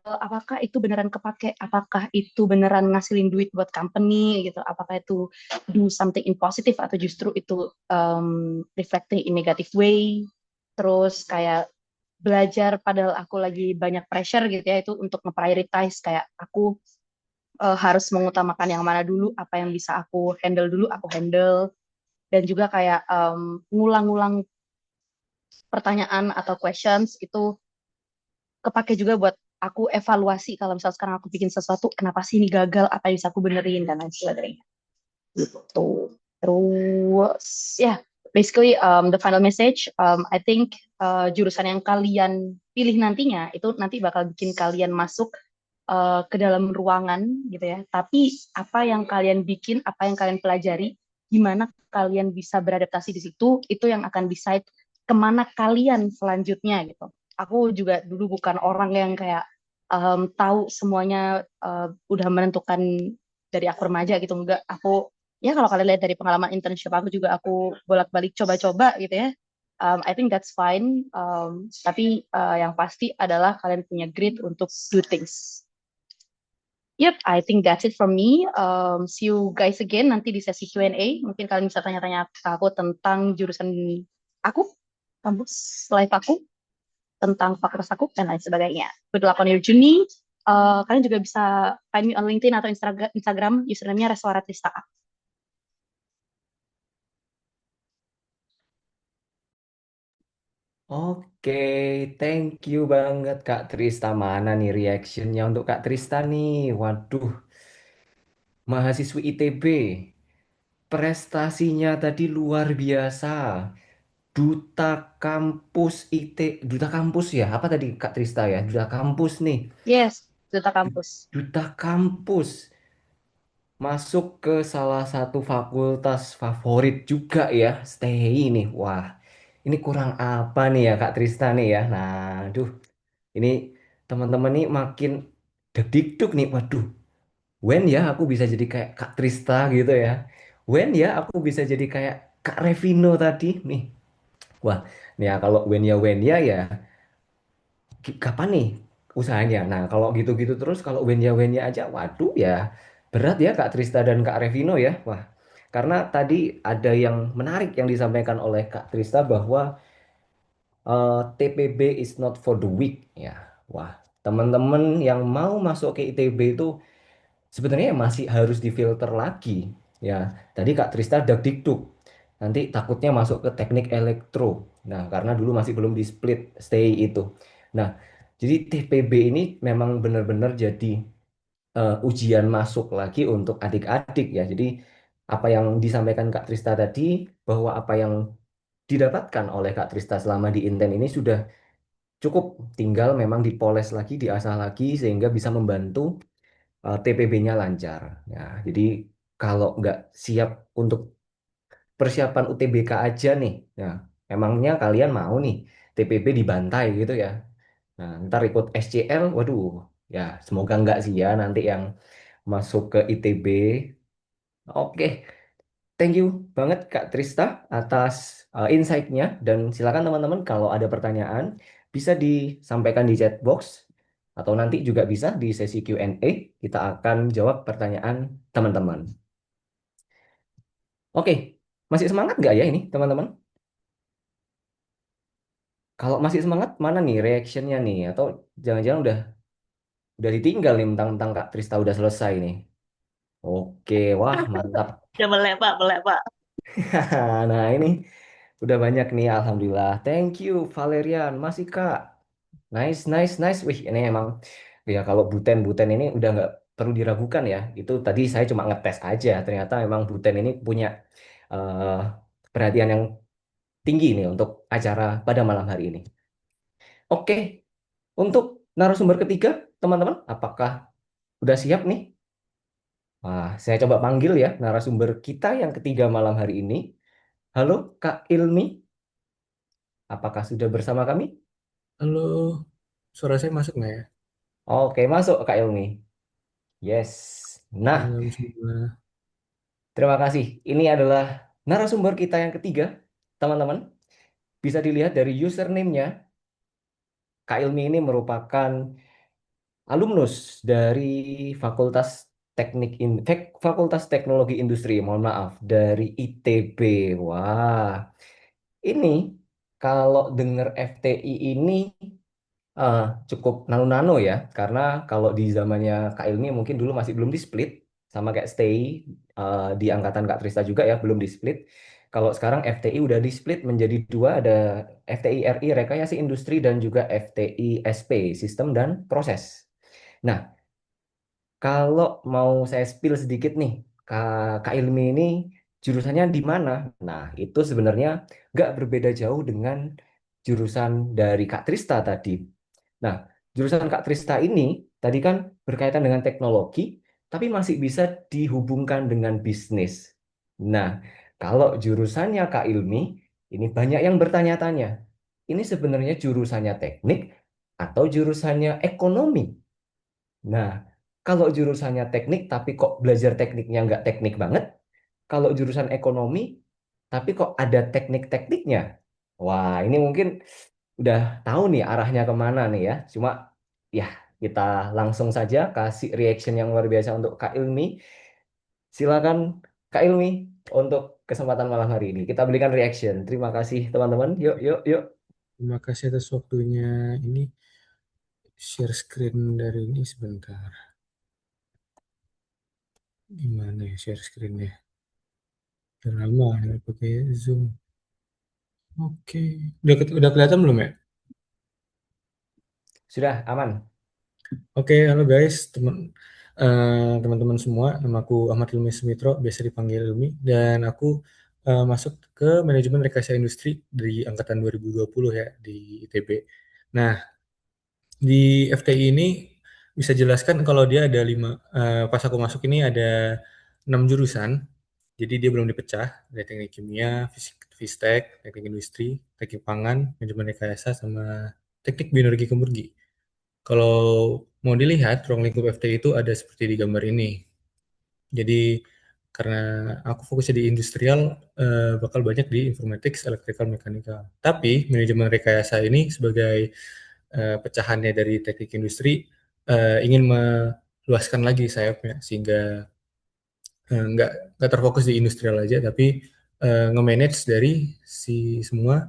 apakah itu beneran kepake? Apakah itu beneran ngasilin duit buat company gitu? Apakah itu do something in positive, atau justru itu reflecting in negative way? Terus kayak belajar padahal aku lagi banyak pressure gitu ya, itu untuk nge-prioritize kayak aku harus mengutamakan yang mana dulu, apa yang bisa aku handle dulu, aku handle. Dan juga kayak ngulang-ngulang pertanyaan atau questions, itu kepake juga buat aku evaluasi kalau misal sekarang aku bikin sesuatu, kenapa sih ini gagal, apa yang bisa aku benerin, dan lain sebagainya. Gitu. Terus ya, yeah, basically the final message, I think jurusan yang kalian pilih nantinya itu nanti bakal bikin kalian masuk ke dalam ruangan gitu ya. Tapi apa yang kalian bikin, apa yang kalian pelajari, gimana kalian bisa beradaptasi di situ, itu yang akan decide kemana kalian selanjutnya gitu. Aku juga dulu bukan orang yang kayak tahu semuanya, udah menentukan dari aku remaja gitu. Enggak, aku ya kalau kalian lihat dari pengalaman internship aku juga, aku bolak-balik coba-coba gitu ya. I think that's fine. Tapi yang pasti adalah kalian punya grit untuk do things. Yep, I think that's it from me. See you guys again nanti di sesi Q&A. Mungkin kalian bisa tanya-tanya ke aku tentang jurusan aku, kampus live aku, tentang fakultas aku, dan lain sebagainya. Good luck on your journey. Kalian juga bisa find me on LinkedIn atau Instagram, username-nya Reswaratrista. Oke, thank you banget Kak Trista. Mana nih reactionnya untuk Kak Trista nih? Waduh, mahasiswi ITB. Prestasinya tadi luar biasa. Duta kampus Duta kampus ya? Apa tadi Kak Trista ya? Duta kampus nih. Yes, Duta Kampus. Duta kampus. Masuk ke salah satu fakultas favorit juga ya, STI nih. Wah, ini kurang apa nih ya Kak Trista nih ya. Nah, aduh, ini teman-teman nih makin degdikduk nih. Waduh, when ya aku bisa jadi kayak Kak Trista gitu ya. When ya aku bisa jadi kayak Kak Revino tadi nih. Wah, nih ya kalau when ya ya kapan nih usahanya? Nah, kalau gitu-gitu terus kalau wenya aja, waduh ya berat ya Kak Trista dan Kak Revino ya. Wah, karena tadi ada yang menarik yang disampaikan oleh Kak Trista bahwa TPB is not for the weak ya. Wah, teman-teman yang mau masuk ke ITB itu sebenarnya masih harus difilter lagi ya. Tadi Kak Trista dagdikduk. Nanti takutnya masuk ke teknik elektro. Nah, karena dulu masih belum di split stay itu. Nah, jadi TPB ini memang benar-benar jadi ujian masuk lagi untuk adik-adik ya. Jadi apa yang disampaikan Kak Trista tadi bahwa apa yang didapatkan oleh Kak Trista selama di Inten ini sudah cukup, tinggal memang dipoles lagi, diasah lagi sehingga bisa membantu TPB-nya lancar. Ya, jadi kalau nggak siap untuk persiapan UTBK aja nih, ya emangnya kalian mau nih TPB dibantai gitu ya? Nah, ntar ikut SCL, waduh, ya semoga nggak sih ya nanti yang masuk ke ITB. Oke, thank you banget Kak Trista atas insight-nya dan silakan teman-teman kalau ada pertanyaan bisa disampaikan di chat box atau nanti juga bisa di sesi Q&A kita akan jawab pertanyaan teman-teman. Oke, masih semangat nggak ya ini teman-teman? Kalau masih semangat mana nih reactionnya nih? Atau jangan-jangan udah ditinggal nih mentang-mentang Kak Trista udah selesai nih. Oke, wah mantap. Ya melek Pak, melek Pak. Nah ini udah banyak nih, Alhamdulillah. Thank you Valerian, masih Kak. Nice, nice, nice. Wih, ini emang ya kalau Buten ini udah nggak perlu diragukan ya. Itu tadi saya cuma ngetes aja. Ternyata memang Buten ini punya eh, perhatian yang tinggi nih untuk acara pada malam hari ini. Oke, untuk narasumber ketiga, teman-teman, apakah udah siap nih? Wah, saya coba panggil ya narasumber kita yang ketiga malam hari ini. Halo, Kak Ilmi, apakah sudah bersama kami? Halo, suara saya masuk nggak ya? Oke, masuk Kak Ilmi. Yes. Nah, Malam semua. terima kasih. Ini adalah narasumber kita yang ketiga, teman-teman. Bisa dilihat dari username-nya. Kak Ilmi ini merupakan alumnus dari Fakultas Fakultas Teknologi Industri, mohon maaf, dari ITB. Wah, ini kalau dengar FTI ini eh, cukup nano-nano ya, karena kalau di zamannya Kak Ilmi mungkin dulu masih belum di-split, sama kayak Stay di angkatan Kak Trista juga ya, belum di-split. Kalau sekarang FTI udah di-split menjadi dua, ada FTI RI Rekayasa Industri dan juga FTI SP Sistem dan Proses. Nah, kalau mau saya spill sedikit nih, Kak Ilmi ini jurusannya di mana? Nah, itu sebenarnya nggak berbeda jauh dengan jurusan dari Kak Trista tadi. Nah, jurusan Kak Trista ini tadi kan berkaitan dengan teknologi, tapi masih bisa dihubungkan dengan bisnis. Nah, kalau jurusannya Kak Ilmi, ini banyak yang bertanya-tanya. Ini sebenarnya jurusannya teknik atau jurusannya ekonomi? Nah, kalau jurusannya teknik tapi kok belajar tekniknya nggak teknik banget, kalau jurusan ekonomi tapi kok ada teknik-tekniknya. Wah, ini mungkin udah tahu nih arahnya kemana nih ya. Cuma ya kita langsung saja kasih reaction yang luar biasa untuk Kak Ilmi. Silakan Kak Ilmi untuk kesempatan malam hari ini. Kita berikan reaction. Terima kasih teman-teman. Yuk, yuk, yuk. Terima kasih atas waktunya. Ini share screen dari ini sebentar. Gimana ya share screen-nya? Udah lama ya pakai Zoom. Oke. Udah kelihatan belum ya? Sudah aman. Oke, halo guys, teman-teman semua. Nama aku Ahmad Ilmi Sumitro, biasa dipanggil Ilmi, dan aku masuk ke manajemen rekayasa industri dari angkatan 2020 ya di ITB. Nah, di FTI ini bisa jelaskan kalau dia ada pas aku masuk ini ada 6 jurusan, jadi dia belum dipecah, ada teknik kimia, fistek, teknik industri, teknik pangan, manajemen rekayasa, sama teknik bioenergi kemurgi. Kalau mau dilihat, ruang lingkup FTI itu ada seperti di gambar ini. Jadi karena aku fokusnya di industrial, bakal banyak di informatics, electrical, mechanical. Tapi manajemen rekayasa ini sebagai pecahannya dari teknik industri ingin meluaskan lagi sayapnya sehingga nggak terfokus di industrial aja, tapi nge-manage dari si semua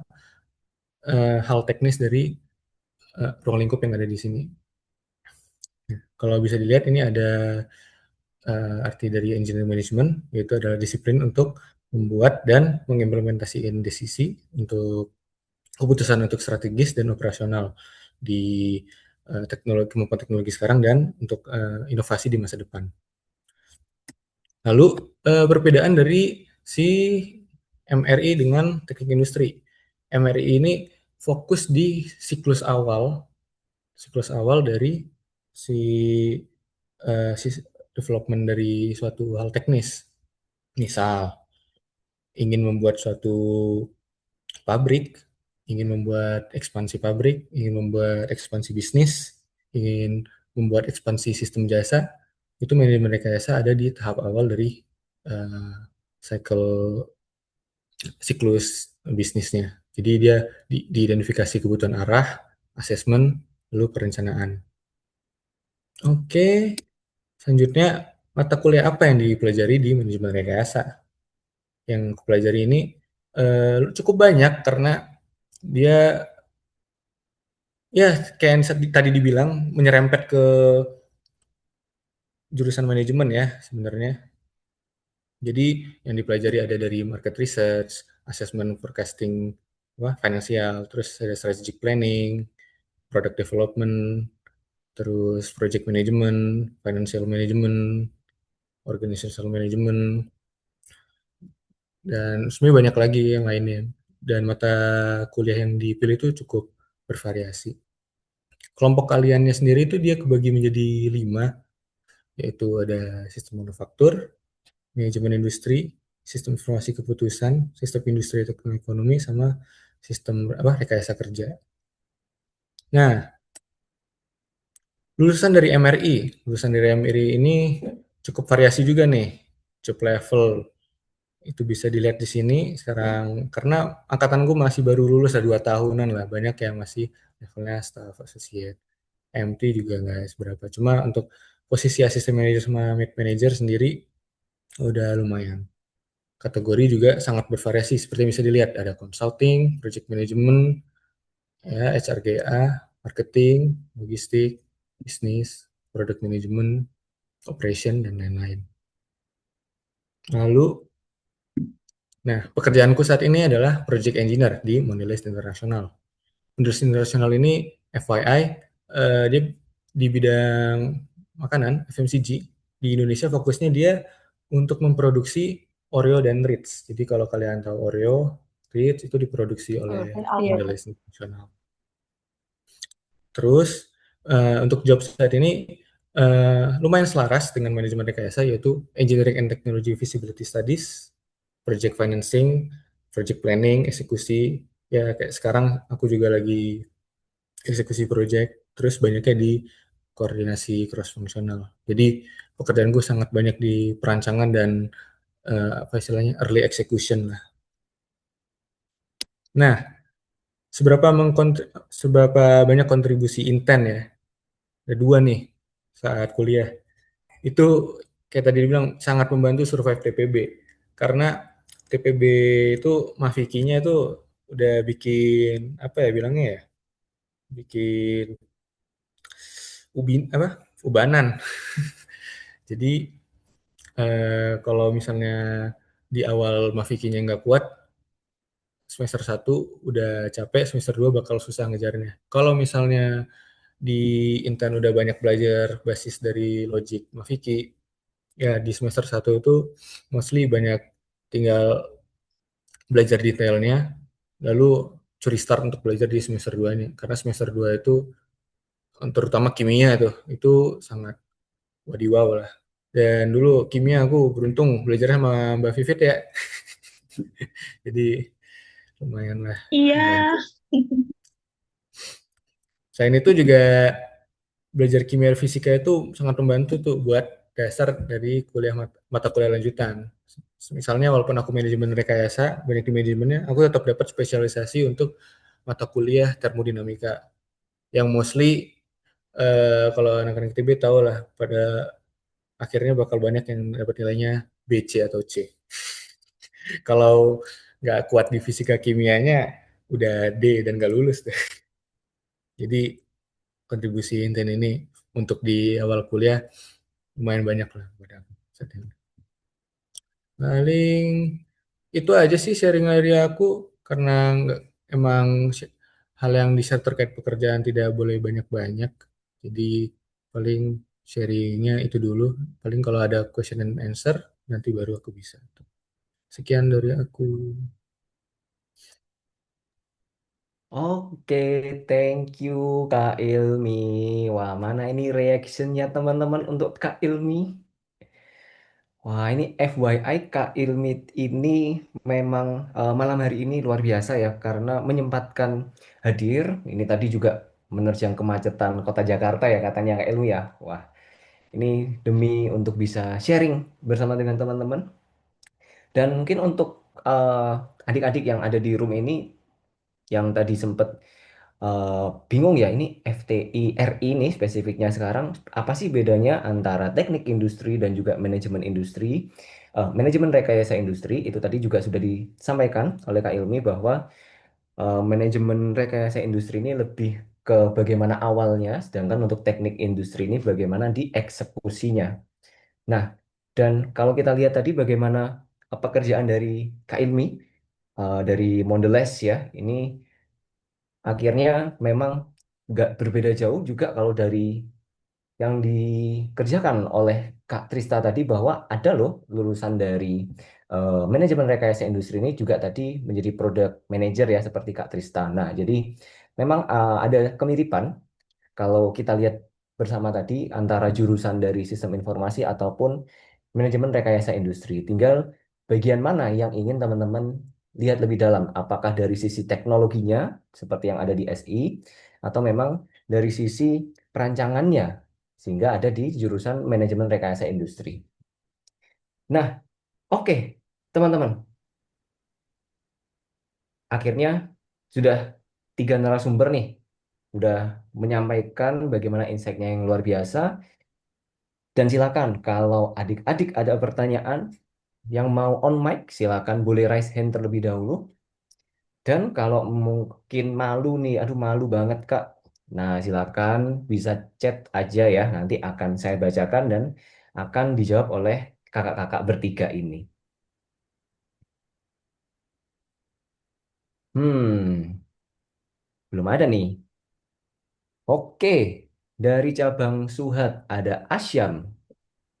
hal teknis dari ruang lingkup yang ada di sini. Kalau bisa dilihat ini ada arti dari engineering management, yaitu adalah disiplin untuk membuat dan mengimplementasikan desisi untuk keputusan untuk strategis dan operasional di kemampuan teknologi sekarang dan untuk inovasi di masa depan. Lalu perbedaan dari si MRI dengan teknik industri. MRI ini fokus di siklus awal dari si si development dari suatu hal teknis. Misal, ingin membuat suatu pabrik, ingin membuat ekspansi pabrik, ingin membuat ekspansi bisnis, ingin membuat ekspansi sistem jasa, itu manajemen rekayasa ada di tahap awal dari uh, cycle siklus bisnisnya. Jadi dia diidentifikasi kebutuhan arah, asesmen, lalu perencanaan. Oke, selanjutnya mata kuliah apa yang dipelajari di manajemen rekayasa? Yang aku pelajari ini cukup banyak karena dia ya kayak yang tadi dibilang menyerempet ke jurusan manajemen ya sebenarnya. Jadi yang dipelajari ada dari market research, assessment forecasting, finansial, terus ada strategic planning, product development, terus project management, financial management, organizational management, dan sebenarnya banyak lagi yang lainnya. Dan mata kuliah yang dipilih itu cukup bervariasi. Kelompok kaliannya sendiri itu dia kebagi menjadi 5, yaitu ada sistem manufaktur, manajemen industri, sistem informasi keputusan, sistem industri teknologi ekonomi, sama sistem rekayasa kerja. Nah, lulusan dari MRI ini cukup variasi juga nih, cukup level. Itu bisa dilihat di sini sekarang, karena angkatan gue masih baru lulus, ada 2 tahunan lah, banyak yang masih levelnya staff associate. MT juga nggak seberapa. Cuma untuk posisi assistant manager sama mid manager sendiri udah lumayan. Kategori juga sangat bervariasi, seperti yang bisa dilihat ada consulting, project management, ya, HRGA, marketing, logistik, bisnis, product management, operation, dan lain-lain. Lalu, nah pekerjaanku saat ini adalah project engineer di Mondelez International. Mondelez International ini FYI, dia di bidang makanan, FMCG. Di Indonesia fokusnya dia untuk memproduksi Oreo dan Ritz. Jadi kalau kalian tahu Oreo, Ritz itu diproduksi oleh Mondelez International. Terus untuk job saat ini lumayan selaras dengan manajemen rekayasa, yaitu Engineering and Technology Feasibility Studies, Project Financing, Project Planning, eksekusi. Ya kayak sekarang aku juga lagi eksekusi project, terus banyaknya di koordinasi cross fungsional. Jadi pekerjaan gue sangat banyak di perancangan dan apa istilahnya early execution lah. Nah, seberapa banyak kontribusi Inten ya? Ada dua nih saat kuliah. Itu kayak tadi dibilang sangat membantu survive TPB. Karena TPB itu Mavikinya itu udah bikin apa ya bilangnya ya? Bikin ubanan. Jadi kalau misalnya di awal Mavikinya nggak kuat, semester satu udah capek, semester 2 bakal susah ngejarnya. Kalau misalnya di Intan udah banyak belajar basis dari logic Maviki, ya di semester satu itu mostly banyak tinggal belajar detailnya, lalu curi start untuk belajar di semester 2-nya. Karena semester 2 itu, terutama kimia itu sangat wadiwaw lah. Dan dulu kimia aku beruntung belajar sama Mbak Vivit ya. Jadi lumayan lah Iya. membantu. Selain itu juga belajar kimia dan fisika itu sangat membantu tuh buat dasar dari mata kuliah lanjutan. Misalnya walaupun aku manajemen rekayasa, banyak di manajemennya, aku tetap dapat spesialisasi untuk mata kuliah termodinamika yang mostly kalau anak-anak ITB tahu lah pada akhirnya bakal banyak yang dapat nilainya B, C atau C. Kalau nggak kuat di fisika kimianya udah D dan nggak lulus deh. Jadi kontribusi Inten ini untuk di awal kuliah lumayan banyak lah buat aku. Paling itu aja sih sharing dari aku karena emang hal yang di-share terkait pekerjaan tidak boleh banyak-banyak. Jadi paling sharingnya itu dulu. Paling kalau ada question and answer nanti baru aku bisa. Sekian dari aku. Oke, thank you Kak Ilmi. Wah, mana ini reactionnya teman-teman untuk Kak Ilmi? Wah, ini FYI Kak Ilmi ini memang malam hari ini luar biasa ya karena menyempatkan hadir. Ini tadi juga menerjang kemacetan kota Jakarta ya katanya Kak Ilmi ya. Wah, ini demi untuk bisa sharing bersama dengan teman-teman. Dan mungkin untuk adik-adik yang ada di room ini yang tadi sempat bingung ya ini FTI RI ini spesifiknya sekarang apa sih bedanya antara teknik industri dan juga manajemen industri. Manajemen rekayasa industri itu tadi juga sudah disampaikan oleh Kak Ilmi bahwa manajemen rekayasa industri ini lebih ke bagaimana awalnya, sedangkan untuk teknik industri ini bagaimana dieksekusinya. Nah, dan kalau kita lihat tadi bagaimana pekerjaan dari Kak Ilmi dari Mondelez ya, ini akhirnya memang nggak berbeda jauh juga kalau dari yang dikerjakan oleh Kak Trista tadi bahwa ada loh lulusan dari manajemen rekayasa industri ini juga tadi menjadi product manager ya seperti Kak Trista. Nah, jadi memang ada kemiripan kalau kita lihat bersama tadi antara jurusan dari sistem informasi ataupun manajemen rekayasa industri. Tinggal bagian mana yang ingin teman-teman lihat lebih dalam. Apakah dari sisi teknologinya seperti yang ada di SI atau memang dari sisi perancangannya sehingga ada di jurusan manajemen rekayasa industri. Nah, oke, teman-teman. Akhirnya sudah tiga narasumber nih udah menyampaikan bagaimana insight-nya yang luar biasa. Dan silakan kalau adik-adik ada pertanyaan yang mau on mic, silakan boleh raise hand terlebih dahulu. Dan kalau mungkin malu nih, aduh malu banget Kak. Nah, silakan bisa chat aja ya. Nanti akan saya bacakan dan akan dijawab oleh kakak-kakak bertiga ini. Belum ada nih. Oke, dari cabang Suhat ada Asyam.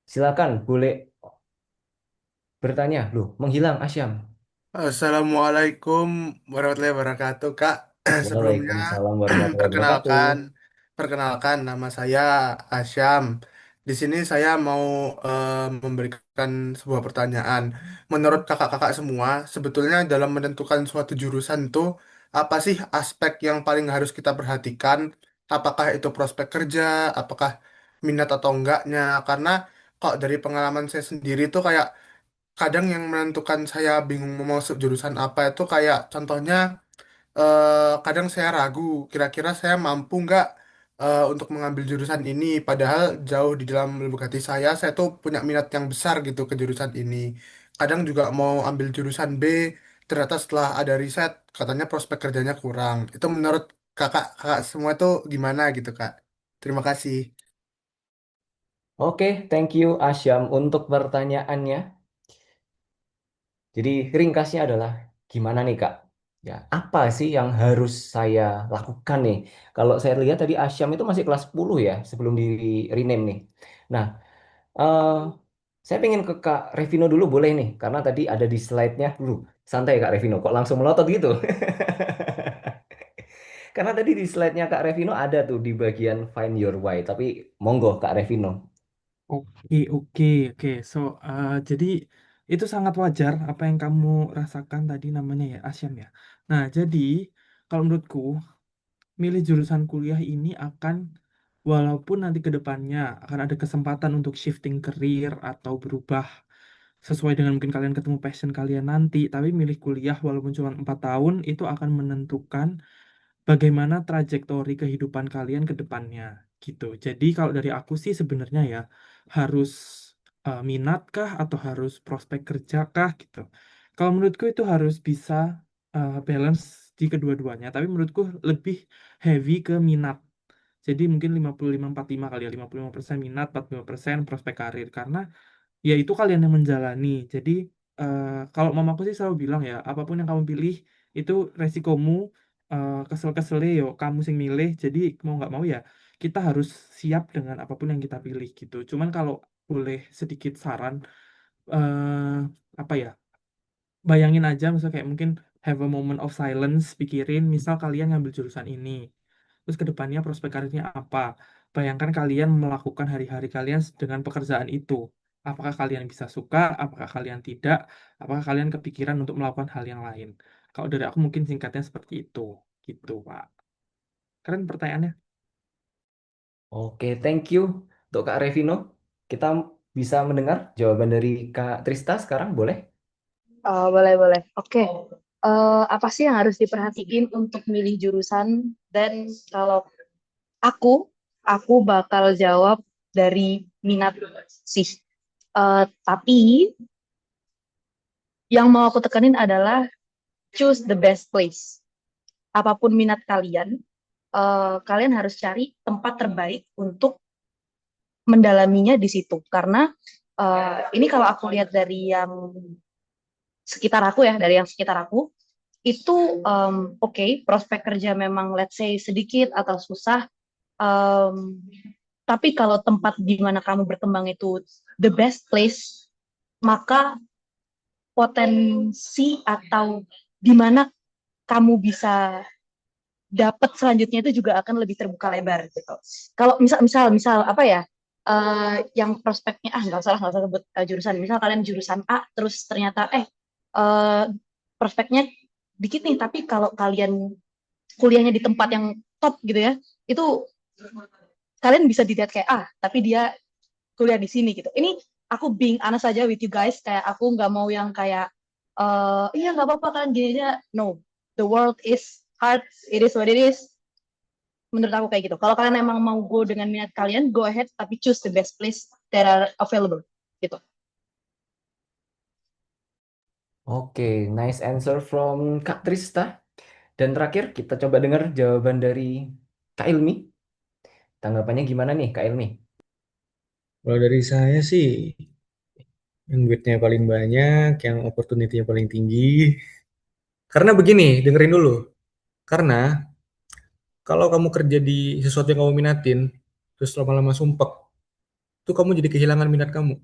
Silakan boleh bertanya. Loh, menghilang Asyam. Assalamualaikum warahmatullahi wabarakatuh, Kak. Sebelumnya, Waalaikumsalam warahmatullahi wabarakatuh. perkenalkan, perkenalkan nama saya Asyam. Di sini saya mau memberikan sebuah pertanyaan. Menurut kakak-kakak semua, sebetulnya dalam menentukan suatu jurusan tuh apa sih aspek yang paling harus kita perhatikan? Apakah itu prospek kerja, apakah minat atau enggaknya? Karena kok dari pengalaman saya sendiri tuh kayak kadang yang menentukan saya bingung mau masuk jurusan apa itu kayak contohnya kadang saya ragu, kira-kira saya mampu nggak untuk mengambil jurusan ini. Padahal jauh di dalam lubuk hati saya tuh punya minat yang besar gitu ke jurusan ini. Kadang juga mau ambil jurusan B, ternyata setelah ada riset, katanya prospek kerjanya kurang. Itu menurut kakak semua tuh gimana gitu, Kak? Terima kasih. Oke, thank you Asyam untuk pertanyaannya. Jadi ringkasnya adalah gimana nih Kak? Ya, apa sih yang harus saya lakukan nih? Kalau saya lihat tadi Asyam itu masih kelas 10 ya, sebelum di rename nih. Nah, eh saya pengen ke Kak Revino dulu boleh nih, karena tadi ada di slide-nya dulu. Santai Kak Revino, kok langsung melotot gitu? Karena tadi di slide-nya Kak Revino ada tuh di bagian Find Your Why, tapi monggo Kak Revino. Oke, oke, oke. So, jadi itu sangat wajar apa yang kamu rasakan tadi namanya ya, Asyam ya. Nah, jadi kalau menurutku, milih jurusan kuliah ini akan, walaupun nanti ke depannya akan ada kesempatan untuk shifting career atau berubah sesuai dengan mungkin kalian ketemu passion kalian nanti, tapi milih kuliah walaupun cuma 4 tahun itu akan menentukan bagaimana trajektori kehidupan kalian ke depannya gitu. Jadi kalau dari aku sih sebenarnya ya harus minat kah atau harus prospek kerja kah gitu. Kalau menurutku itu harus bisa balance di kedua-duanya, tapi menurutku lebih heavy ke minat. Jadi mungkin 55-45 kali ya, 55% minat, 45% prospek karir. Karena ya itu kalian yang menjalani. Jadi eh, kalau mamaku sih selalu bilang ya, apapun yang kamu pilih itu resikomu, kesel-keselnya yo kamu sing milih. Jadi mau nggak mau ya kita harus siap dengan apapun yang kita pilih gitu. Cuman kalau boleh sedikit saran, eh apa ya? Bayangin aja misalnya kayak mungkin have a moment of silence, pikirin misal kalian ngambil jurusan ini. Terus ke depannya prospek karirnya apa? Bayangkan kalian melakukan hari-hari kalian dengan pekerjaan itu. Apakah kalian bisa suka? Apakah kalian tidak? Apakah kalian kepikiran untuk melakukan hal yang lain? Kalau dari aku mungkin singkatnya seperti itu. Gitu, Pak. Keren pertanyaannya. Oke, thank you untuk Kak Revino. Kita bisa mendengar jawaban dari Kak Trista sekarang, boleh? Boleh, boleh. Oke. Apa sih yang harus diperhatiin untuk milih jurusan? Dan kalau aku, aku bakal jawab dari minat sih. Tapi yang mau aku tekanin adalah choose the best place. Apapun minat kalian, kalian harus cari tempat terbaik untuk mendalaminya di situ. Karena ini kalau aku lihat dari yang sekitar aku ya, dari yang sekitar aku, itu oke, prospek kerja memang let's say sedikit atau susah, um, tapi kalau tempat di mana kamu berkembang itu the best place, maka potensi atau di mana kamu bisa dapat selanjutnya itu juga akan lebih terbuka lebar gitu. Kalau misal apa ya, yang prospeknya nggak usah sebut jurusan. Misal kalian jurusan A terus ternyata uh, prospeknya dikit nih, tapi kalau kalian kuliahnya di tempat yang top gitu ya, itu kalian bisa dilihat kayak tapi dia kuliah di sini gitu. Ini aku being honest aja with you guys, kayak aku nggak mau yang kayak iya nggak apa-apa kan gini aja. No, the world is hard, it is what it is. Menurut aku kayak gitu. Kalau kalian emang mau go dengan minat kalian, go ahead, tapi choose the best place that are available gitu. Oke, nice answer from Kak Trista. Dan terakhir kita coba dengar jawaban dari Kak Ilmi. Tanggapannya gimana nih Kak Ilmi? Kalau dari saya sih, yang duitnya paling banyak, yang opportunity-nya paling tinggi. Karena begini, dengerin dulu. Karena kalau kamu kerja di sesuatu yang kamu minatin, terus lama-lama sumpek, itu kamu jadi kehilangan minat kamu.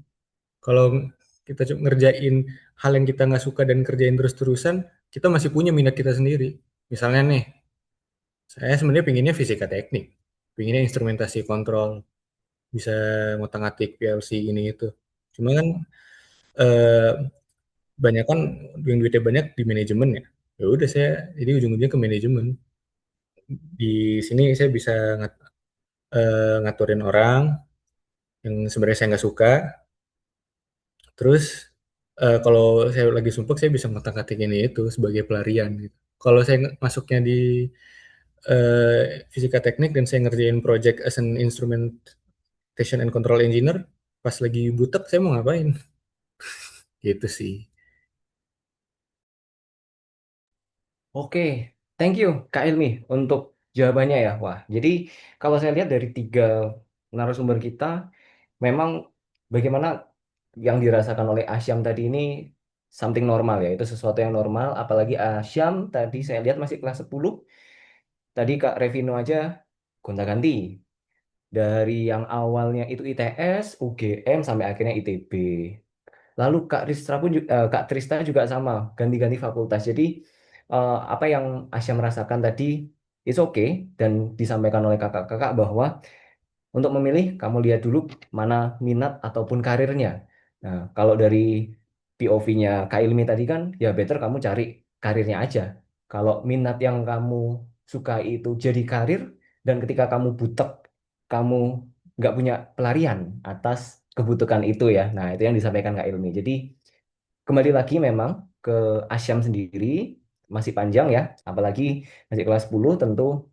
Kalau kita ngerjain hal yang kita nggak suka dan kerjain terus-terusan, kita masih punya minat kita sendiri. Misalnya nih, saya sebenarnya pinginnya fisika teknik, pinginnya instrumentasi kontrol, bisa ngotak-ngatik PLC ini itu. Cuma kan eh, banyak kan yang duitnya banyak di manajemen ya. Ya udah saya jadi ujung-ujungnya ke manajemen. Di sini saya bisa ngaturin orang yang sebenarnya saya nggak suka. Terus kalau saya lagi sumpah saya bisa ngotak-ngatik ini itu sebagai pelarian gitu. Kalau saya masuknya di fisika teknik dan saya ngerjain project as an instrumentation and control engineer, pas lagi butek saya mau ngapain? Gitu sih. Oke, thank you Kak Ilmi untuk jawabannya ya. Wah, jadi kalau saya lihat dari tiga narasumber kita, memang bagaimana yang dirasakan oleh Asyam tadi ini something normal ya, itu sesuatu yang normal. Apalagi Asyam tadi saya lihat masih kelas 10, tadi Kak Revino aja gonta-ganti. Dari yang awalnya itu ITS, UGM, sampai akhirnya ITB. Lalu Kak Trista juga sama, ganti-ganti fakultas. Jadi apa yang Asya merasakan tadi is okay, dan disampaikan oleh kakak-kakak bahwa untuk memilih, kamu lihat dulu mana minat ataupun karirnya. Nah, kalau dari POV-nya Kak Ilmi tadi kan, ya better kamu cari karirnya aja. Kalau minat yang kamu suka itu jadi karir, dan ketika kamu butek, kamu nggak punya pelarian atas kebutuhan itu ya. Nah, itu yang disampaikan Kak Ilmi. Jadi, kembali lagi memang ke Asyam sendiri, masih panjang ya. Apalagi masih kelas 10, tentu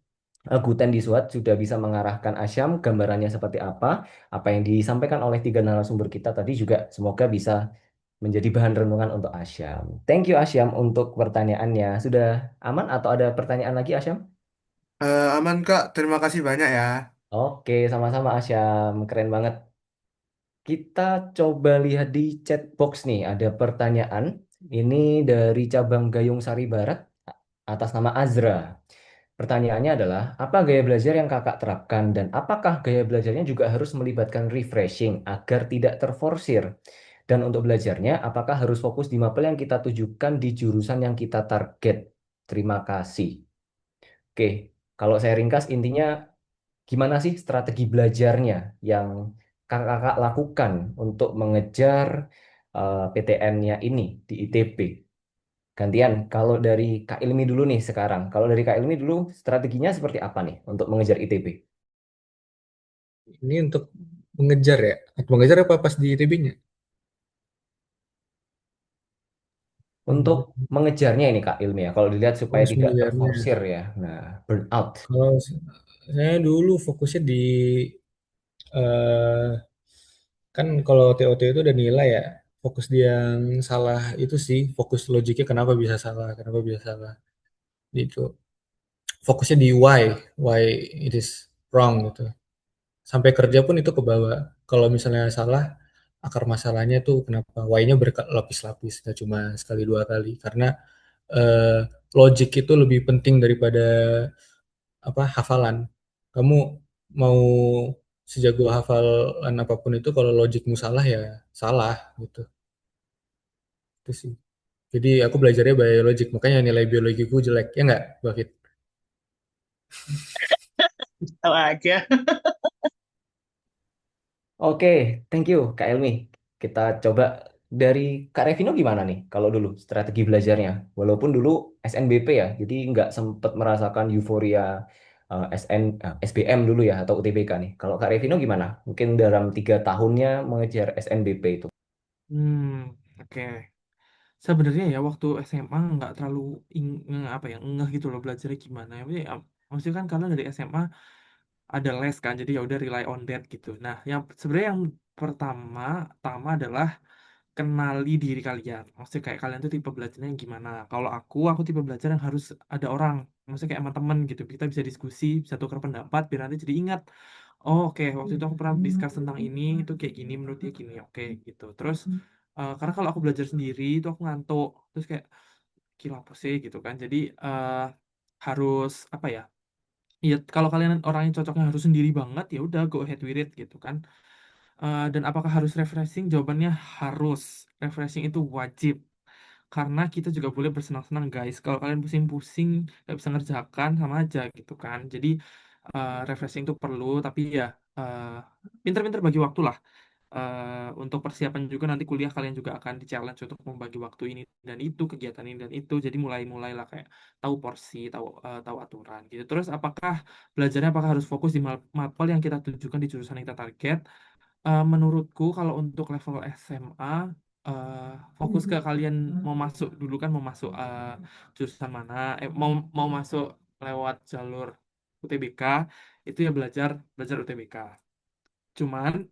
Guten di Suat sudah bisa mengarahkan Asyam gambarannya seperti apa yang disampaikan oleh tiga narasumber kita tadi juga semoga bisa menjadi bahan renungan untuk Asyam. Thank you Asyam untuk pertanyaannya. Sudah aman atau ada pertanyaan lagi Asyam? Aman Kak, terima kasih banyak ya. Oke, sama-sama Asyam. Keren banget. Kita coba lihat di chat box nih, ada pertanyaan. Ini dari cabang Gayung Sari Barat atas nama Azra. Pertanyaannya adalah, apa gaya belajar yang kakak terapkan dan apakah gaya belajarnya juga harus melibatkan refreshing agar tidak terforsir? Dan untuk belajarnya, apakah harus fokus di mapel yang kita tujukan di jurusan yang kita target? Terima kasih. Oke, kalau saya ringkas intinya gimana sih strategi belajarnya yang kakak-kakak lakukan untuk mengejar PTN-nya ini di ITB? Gantian, kalau dari Kak Ilmi dulu nih sekarang. Kalau dari Kak Ilmi dulu, strateginya seperti apa nih untuk mengejar ITB? Ini untuk mengejar ya. Untuk mengejar apa pas di ITB-nya? Untuk mengejarnya ini Kak Ilmi ya, kalau dilihat supaya Fokus tidak mengejarnya. terforsir ya. Nah, burnout. Kalau saya dulu fokusnya di eh, kan kalau TOT itu udah nilai ya. Fokus di yang salah itu sih, fokus logiknya kenapa bisa salah. Gitu. Fokusnya di why it is wrong gitu. Sampai kerja pun itu ke bawah. Kalau misalnya salah, akar masalahnya tuh kenapa? Why-nya berlapis-lapis, nggak cuma sekali dua kali. Karena eh, logic itu lebih penting daripada apa hafalan. Kamu mau sejago hafalan apapun itu, kalau logikmu salah ya salah gitu. Itu sih. Jadi aku belajarnya by logic, makanya nilai biologiku jelek. Ya nggak, Bafit? Tahu aja. Oke, thank you Kak Ilmi. Kita coba dari Kak Revino gimana nih kalau dulu strategi belajarnya? Walaupun dulu SNBP ya, jadi nggak sempat merasakan euforia SBM dulu ya atau UTBK nih. Kalau Kak Revino gimana? Mungkin dalam 3 tahunnya mengejar SNBP itu. Oke. Sebenarnya ya waktu SMA nggak terlalu apa ya ngeh gitu loh belajarnya gimana. Maksudnya kan karena dari SMA ada les kan, jadi ya udah rely on that gitu. Nah, yang sebenarnya yang pertama adalah kenali diri kalian. Maksudnya kayak kalian tuh tipe belajarnya yang gimana. Kalau aku tipe belajar yang harus ada orang. Maksudnya kayak sama temen gitu. Kita bisa diskusi, bisa tukar pendapat, biar nanti jadi ingat. Oh, oke, waktu itu aku pernah discuss tentang ini, itu kayak gini, menurut dia gini, oke, gitu. Terus, karena kalau aku belajar sendiri, itu aku ngantuk. Terus kayak, gila apa sih, gitu kan. Jadi, harus, apa ya, ya kalau kalian orang yang cocoknya harus sendiri banget, ya udah go ahead with it, gitu kan. Dan apakah harus refreshing? Jawabannya harus. Refreshing itu wajib. Karena kita juga boleh bersenang-senang, guys. Kalau kalian pusing-pusing, nggak bisa ngerjakan, sama aja gitu kan. Jadi, refreshing itu perlu, tapi ya eh, pinter-pinter bagi waktu lah. Untuk persiapan juga nanti kuliah kalian juga akan di-challenge untuk membagi waktu ini dan itu, kegiatan ini dan itu. Jadi mulai-mulailah kayak tahu porsi, tahu aturan gitu. Terus belajarnya apakah harus fokus di mapel yang kita tujukan di jurusan yang kita target? Menurutku kalau untuk level SMA fokus ke kalian mau masuk dulu kan, mau masuk jurusan mana, mau mau masuk lewat jalur UTBK, itu ya belajar belajar UTBK. Cuman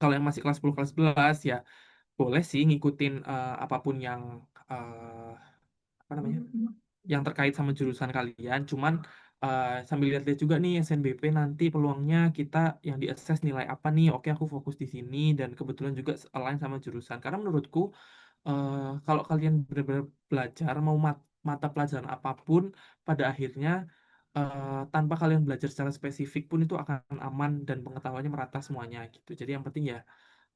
kalau yang masih kelas 10 kelas 11 ya boleh sih ngikutin apapun yang eh, apa namanya, yang terkait sama jurusan kalian. Cuman sambil lihat-lihat juga nih SNBP nanti peluangnya kita yang di assess nilai apa nih. Oke, aku fokus di sini dan kebetulan juga align sama jurusan. Karena menurutku eh, kalau kalian benar-benar belajar mau mata pelajaran apapun, pada akhirnya tanpa kalian belajar secara spesifik pun itu akan aman dan pengetahuannya merata semuanya gitu. Jadi yang penting ya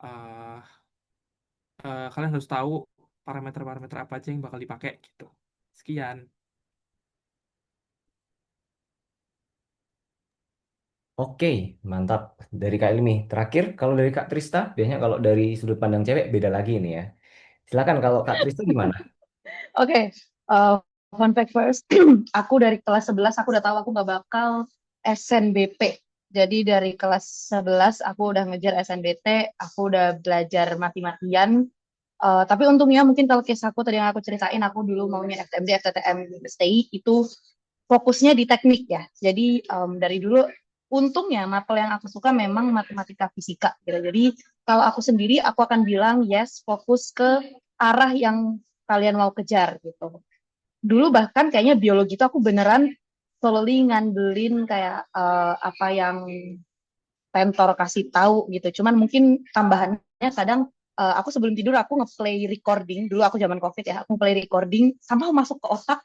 eh, kalian harus tahu parameter-parameter apa aja yang bakal dipakai gitu. Sekian. Oke, mantap dari Kak Ilmi. Terakhir, kalau dari Kak Trista, biasanya kalau dari sudut pandang cewek beda lagi ini ya. Silakan kalau Kak Trista gimana? Oke, fun fact first, aku dari kelas 11 aku udah tahu aku nggak bakal SNBP. Jadi dari kelas 11 aku udah ngejar SNBT, aku udah belajar mati-matian. Tapi untungnya mungkin kalau case aku tadi yang aku ceritain, aku dulu maunya FTMD, FTTM, STI, itu fokusnya di teknik ya. Jadi dari dulu untungnya mapel yang aku suka memang matematika fisika gitu. Jadi kalau aku sendiri aku akan bilang yes, fokus ke arah yang kalian mau kejar gitu. Dulu bahkan kayaknya biologi itu aku beneran solely ngandelin kayak apa yang mentor kasih tahu gitu. Cuman mungkin tambahannya kadang aku sebelum tidur aku ngeplay recording. Dulu aku zaman COVID ya, aku ngeplay recording sama masuk ke otak.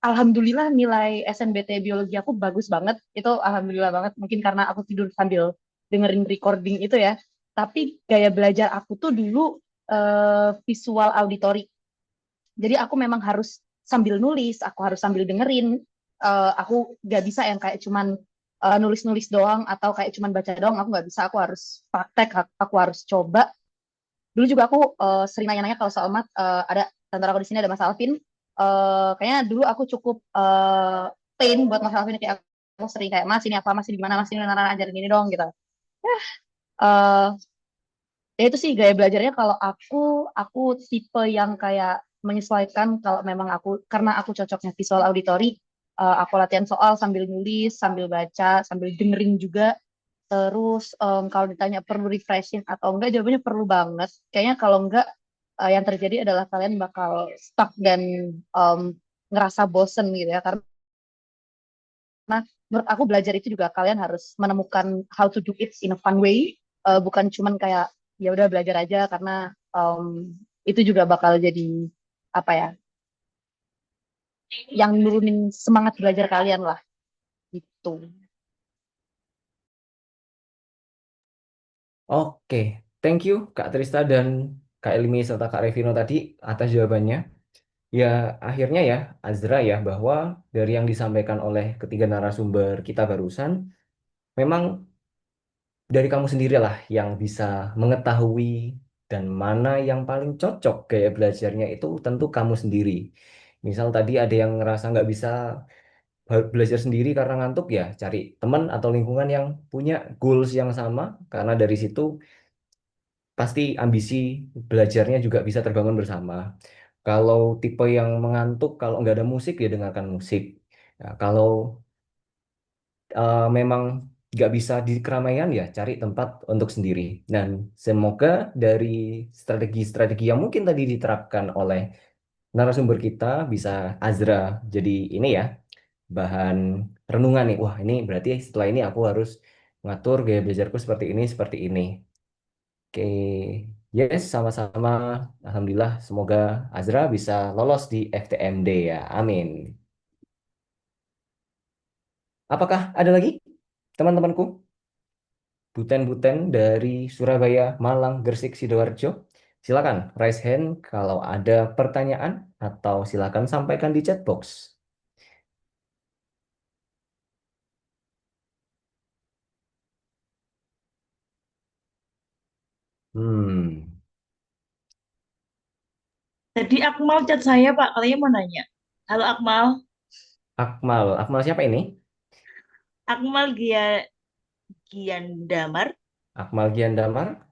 Alhamdulillah nilai SNBT biologi aku bagus banget. Itu alhamdulillah banget. Mungkin karena aku tidur sambil dengerin recording itu ya. Tapi gaya belajar aku tuh dulu visual auditory. Jadi aku memang harus sambil nulis, aku harus sambil dengerin. Aku gak bisa yang kayak cuman nulis-nulis doang atau kayak cuman baca doang. Aku nggak bisa. Aku harus praktek. Aku harus coba. Dulu juga aku sering nanya-nanya kalau soal mat. Ada tante aku di sini ada Mas Alvin. Kayaknya dulu aku cukup pain buat Mas Alvin kayak aku sering kayak Mas ini apa Mas ini gimana Mas ini nana ajarin gini dong gitu. Uh, Ya itu sih gaya belajarnya kalau aku tipe yang kayak menyesuaikan kalau memang aku karena aku cocoknya visual auditory, aku latihan soal sambil nulis sambil baca sambil dengerin juga. Terus kalau ditanya perlu refreshing atau enggak, jawabannya perlu banget. Kayaknya kalau enggak, yang terjadi adalah kalian bakal stuck dan em, ngerasa bosen gitu ya. Karena menurut aku belajar itu juga kalian harus menemukan how to do it in a fun way. Bukan cuman kayak ya udah belajar aja karena itu juga bakal jadi apa ya, yang nurunin semangat belajar kalian lah gitu. Oke, thank you Kak Trista dan Kak Ilmi serta Kak Revino tadi atas jawabannya. Ya, akhirnya ya, Azra ya, bahwa dari yang disampaikan oleh ketiga narasumber kita barusan, memang dari kamu sendirilah yang bisa mengetahui dan mana yang paling cocok gaya belajarnya itu tentu kamu sendiri. Misal tadi ada yang ngerasa nggak bisa belajar sendiri karena ngantuk ya, cari teman atau lingkungan yang punya goals yang sama, karena dari situ pasti ambisi belajarnya juga bisa terbangun bersama. Kalau tipe yang mengantuk, kalau nggak ada musik ya dengarkan musik. Ya, kalau memang nggak bisa di keramaian ya cari tempat untuk sendiri. Dan semoga dari strategi-strategi yang mungkin tadi diterapkan oleh narasumber kita bisa Azra jadi ini ya bahan renungan nih. Wah ini berarti setelah ini aku harus ngatur gaya belajarku seperti ini, seperti ini. Oke, yes, sama-sama. Alhamdulillah, semoga Azra bisa lolos di FTMD ya. Amin. Apakah ada lagi teman-temanku? Buten-buten dari Surabaya, Malang, Gresik, Sidoarjo. Silakan raise hand kalau ada pertanyaan atau silakan sampaikan di chat box. Hmm, Tadi Akmal chat saya, Pak. Kalian mau nanya. Halo Akmal. Akmal, Akmal siapa ini? Akmal Giandamar. Akmal Giandamar.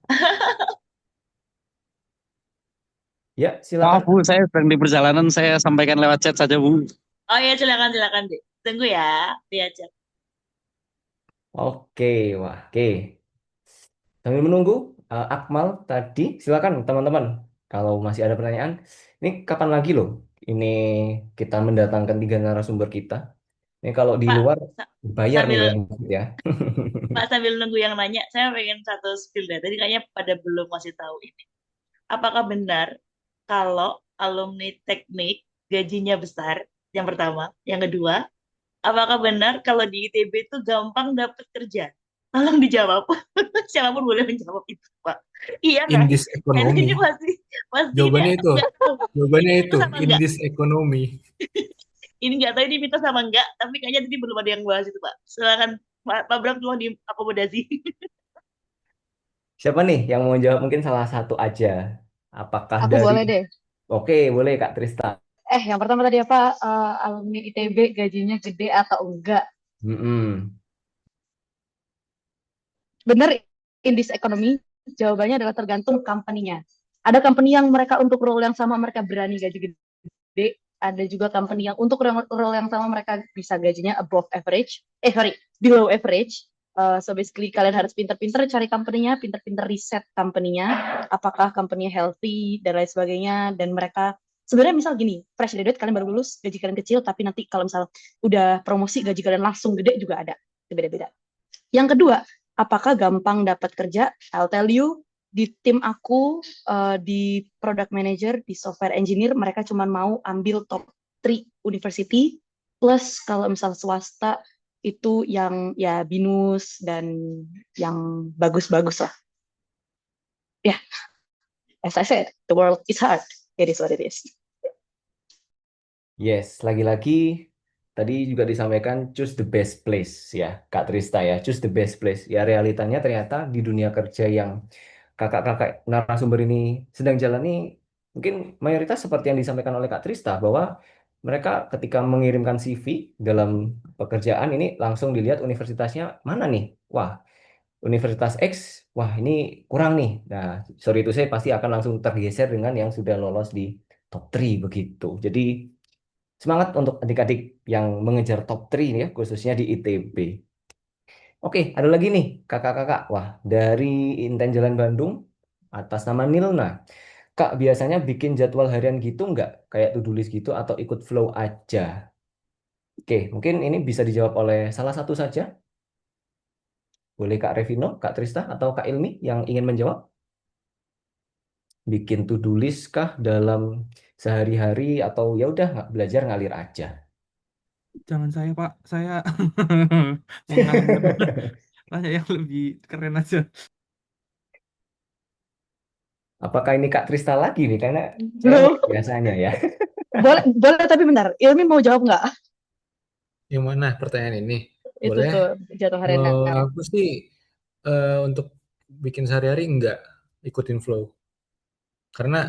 Ya, silakan. Maaf Bu, saya sedang di perjalanan, saya sampaikan lewat chat saja Bu. Oh ya, silakan silakan deh. Tunggu ya, diajak. Oke, wah, oke. Sambil menunggu, Akmal tadi, silakan teman-teman. Kalau masih ada pertanyaan, ini kapan lagi loh? Ini kita mendatangkan 3 narasumber kita. Ini kalau di Pak, luar sa- bayar nih sambil yang ya. Pak sambil nunggu yang nanya, saya pengen satu spill deh. Tadi kayaknya pada belum masih tahu ini. Apakah benar kalau alumni teknik gajinya besar? Yang pertama, yang kedua, apakah benar kalau di ITB itu gampang dapat kerja? Tolong dijawab. Siapapun boleh menjawab itu, Pak. Iya In kan? this Karena economy. ini pasti ini Jawabannya itu. nggak tahu. Jawabannya Ini itu. mitos apa In enggak? this economy. Ini nggak tahu ini mitos apa enggak, tapi kayaknya tadi belum ada yang bahas itu, Pak. Silakan Pak Bram tolong diakomodasi. Siapa nih yang mau jawab mungkin salah satu aja. Apakah Aku dari boleh deh. Oke, boleh Kak Trista. Yang pertama tadi apa? Alumni ITB gajinya gede atau enggak? Mm-mm. Bener, in this economy, jawabannya adalah tergantung company-nya. Ada company yang mereka untuk role yang sama mereka berani gaji gede, ada juga company yang untuk role yang sama mereka bisa gajinya above average, sorry, below average. So basically kalian harus pinter-pinter cari company-nya, pinter-pinter riset company-nya, apakah company healthy dan lain sebagainya, dan mereka sebenarnya misal gini, fresh graduate kalian baru lulus, gaji kalian kecil, tapi nanti kalau misal udah promosi gaji kalian langsung gede juga ada, beda-beda. Yang kedua, apakah gampang dapat kerja? I'll tell you, di tim aku, di product manager, di software engineer, mereka cuma mau ambil top 3 university, plus kalau misal swasta, itu yang ya BINUS dan yang bagus-bagus lah. Ya, yeah, as I said, the world is hard. It is what it is. Yes, lagi-lagi tadi juga disampaikan choose the best place ya, Kak Trista ya, choose the best place. Ya realitanya ternyata di dunia kerja yang kakak-kakak narasumber ini sedang jalani, mungkin mayoritas seperti yang disampaikan oleh Kak Trista bahwa mereka ketika mengirimkan CV dalam pekerjaan ini langsung dilihat universitasnya mana nih. Wah, Universitas X, wah ini kurang nih. Nah, sorry itu saya pasti akan langsung tergeser dengan yang sudah lolos di top 3 begitu. Jadi semangat untuk adik-adik yang mengejar top 3 ya, khususnya di ITB. Oke, ada lagi nih kakak-kakak. Wah, dari Inten Jalan Bandung atas nama Nilna. Kak, biasanya bikin jadwal harian gitu nggak? Kayak to-do list gitu atau ikut flow aja? Oke, mungkin ini bisa dijawab oleh salah satu saja. Boleh Kak Revino, Kak Trista, atau Kak Ilmi yang ingin menjawab? Bikin to-do list kah dalam sehari-hari atau ya udah nggak belajar ngalir aja? Jangan saya Pak, saya mengalihkan tanya yang lebih keren aja. Apakah ini Kak Trista lagi nih? Karena saya Belum. biasanya ya. Boleh tapi bentar. Ilmi mau jawab nggak? Yang mana pertanyaan ini? Itu Boleh. tuh jatuh harian. Kalau aku sih untuk bikin sehari-hari enggak ikutin flow. Karena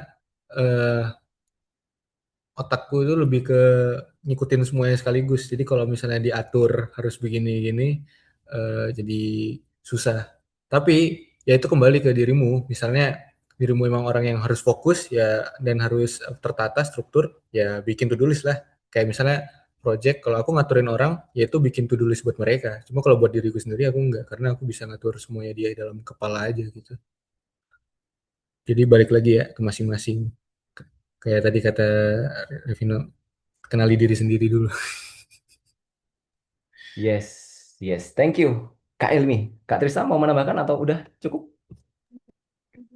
eh, otakku itu lebih ke ngikutin semuanya sekaligus. Jadi kalau misalnya diatur harus begini-gini, jadi susah. Tapi ya itu kembali ke dirimu. Misalnya dirimu emang orang yang harus fokus ya dan harus tertata struktur, ya bikin to-do list lah. Kayak misalnya project, kalau aku ngaturin orang, ya itu bikin to-do list buat mereka. Cuma kalau buat diriku sendiri aku enggak, karena aku bisa ngatur semuanya dia dalam kepala aja gitu. Jadi balik lagi ya ke masing-masing. Kayak tadi kata Revino, kenali diri sendiri dulu. Yes, yes. Thank you, Kak Ilmi. Kak Trista mau menambahkan atau udah cukup?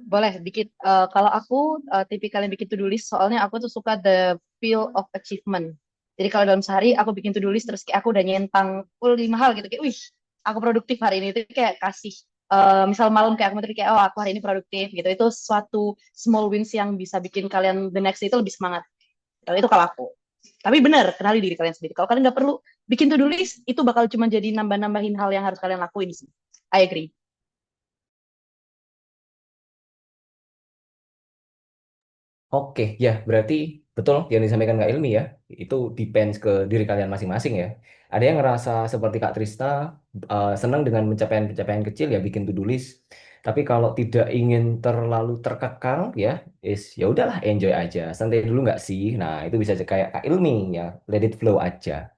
Boleh dikit. Kalau aku tipikal yang bikin to-do list, soalnya aku tuh suka the feel of achievement. Jadi kalau dalam sehari aku bikin to-do list, terus kayak aku udah nyentang full 5 hal gitu, kayak, wih, aku produktif hari ini. Itu kayak kasih, misal malam kayak aku kayak, oh aku hari ini produktif gitu. Itu suatu small wins yang bisa bikin kalian the next day itu lebih semangat. Itu kalau aku. Tapi benar, kenali diri kalian sendiri. Kalau kalian nggak perlu bikin to-do list, itu bakal cuma jadi nambah-nambahin hal yang harus kalian lakuin sih. I agree. Oke, ya berarti betul yang disampaikan Kak Ilmi ya. Itu depends ke diri kalian masing-masing ya. Ada yang ngerasa seperti Kak Trista senang dengan pencapaian-pencapaian kecil ya bikin to-do list. Tapi kalau tidak ingin terlalu terkekang ya, ya udahlah enjoy aja. Santai dulu nggak sih? Nah, itu bisa kayak Kak Ilmi ya, let it flow aja.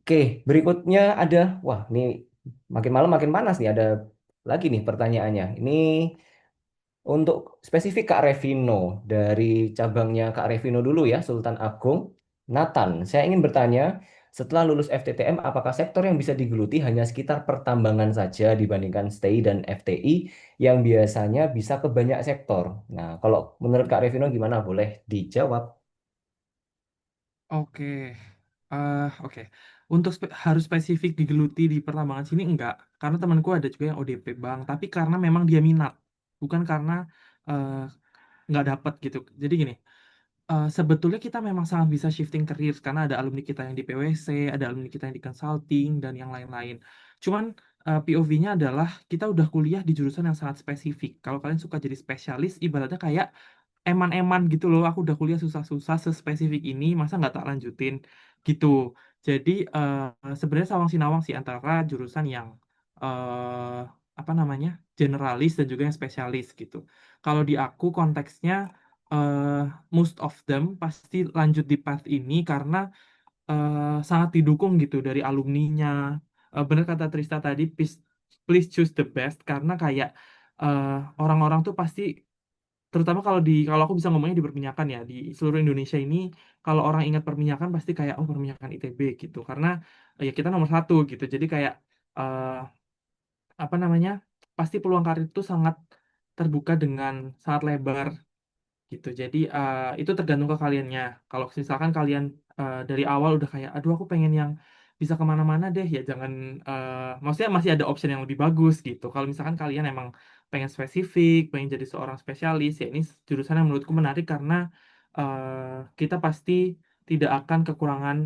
Oke, berikutnya ada, wah ini makin malam makin panas nih. Ada lagi nih pertanyaannya. Ini untuk spesifik Kak Revino, dari cabangnya Kak Revino dulu ya, Sultan Agung. Nathan, saya ingin bertanya, setelah lulus FTTM, apakah sektor yang bisa digeluti hanya sekitar pertambangan saja dibandingkan STI dan FTI yang biasanya bisa ke banyak sektor? Nah, kalau menurut Kak Revino gimana? Boleh dijawab. Oke, oke. Untuk harus spesifik digeluti di pertambangan sini enggak, karena temanku ada juga yang ODP bang, tapi karena memang dia minat, bukan karena eh, nggak dapat gitu. Jadi gini, sebetulnya kita memang sangat bisa shifting career karena ada alumni kita yang di PwC, ada alumni kita yang di consulting dan yang lain-lain. Cuman POV-nya adalah kita udah kuliah di jurusan yang sangat spesifik. Kalau kalian suka jadi spesialis, ibaratnya kayak eman-eman gitu loh. Aku udah kuliah susah-susah sespesifik ini, masa nggak tak lanjutin gitu. Jadi sebenarnya sawang sinawang sih antara jurusan yang eh, apa namanya generalis dan juga yang spesialis gitu. Kalau di aku konteksnya eh, most of them pasti lanjut di path ini karena sangat didukung gitu dari alumninya. Bener kata Trista tadi, please choose the best karena kayak eh, orang-orang tuh pasti, terutama kalau aku bisa ngomongnya di perminyakan ya, di seluruh Indonesia ini kalau orang ingat perminyakan pasti kayak oh perminyakan ITB gitu karena ya kita nomor satu gitu. Jadi kayak eh, apa namanya, pasti peluang karir itu sangat terbuka dengan sangat lebar gitu. Jadi itu tergantung ke kaliannya. Kalau misalkan kalian dari awal udah kayak, aduh aku pengen yang bisa kemana-mana deh, ya jangan. Maksudnya masih ada option yang lebih bagus gitu. Kalau misalkan kalian emang pengen spesifik, pengen jadi seorang spesialis, ya ini jurusan yang menurutku menarik karena kita pasti tidak akan kekurangan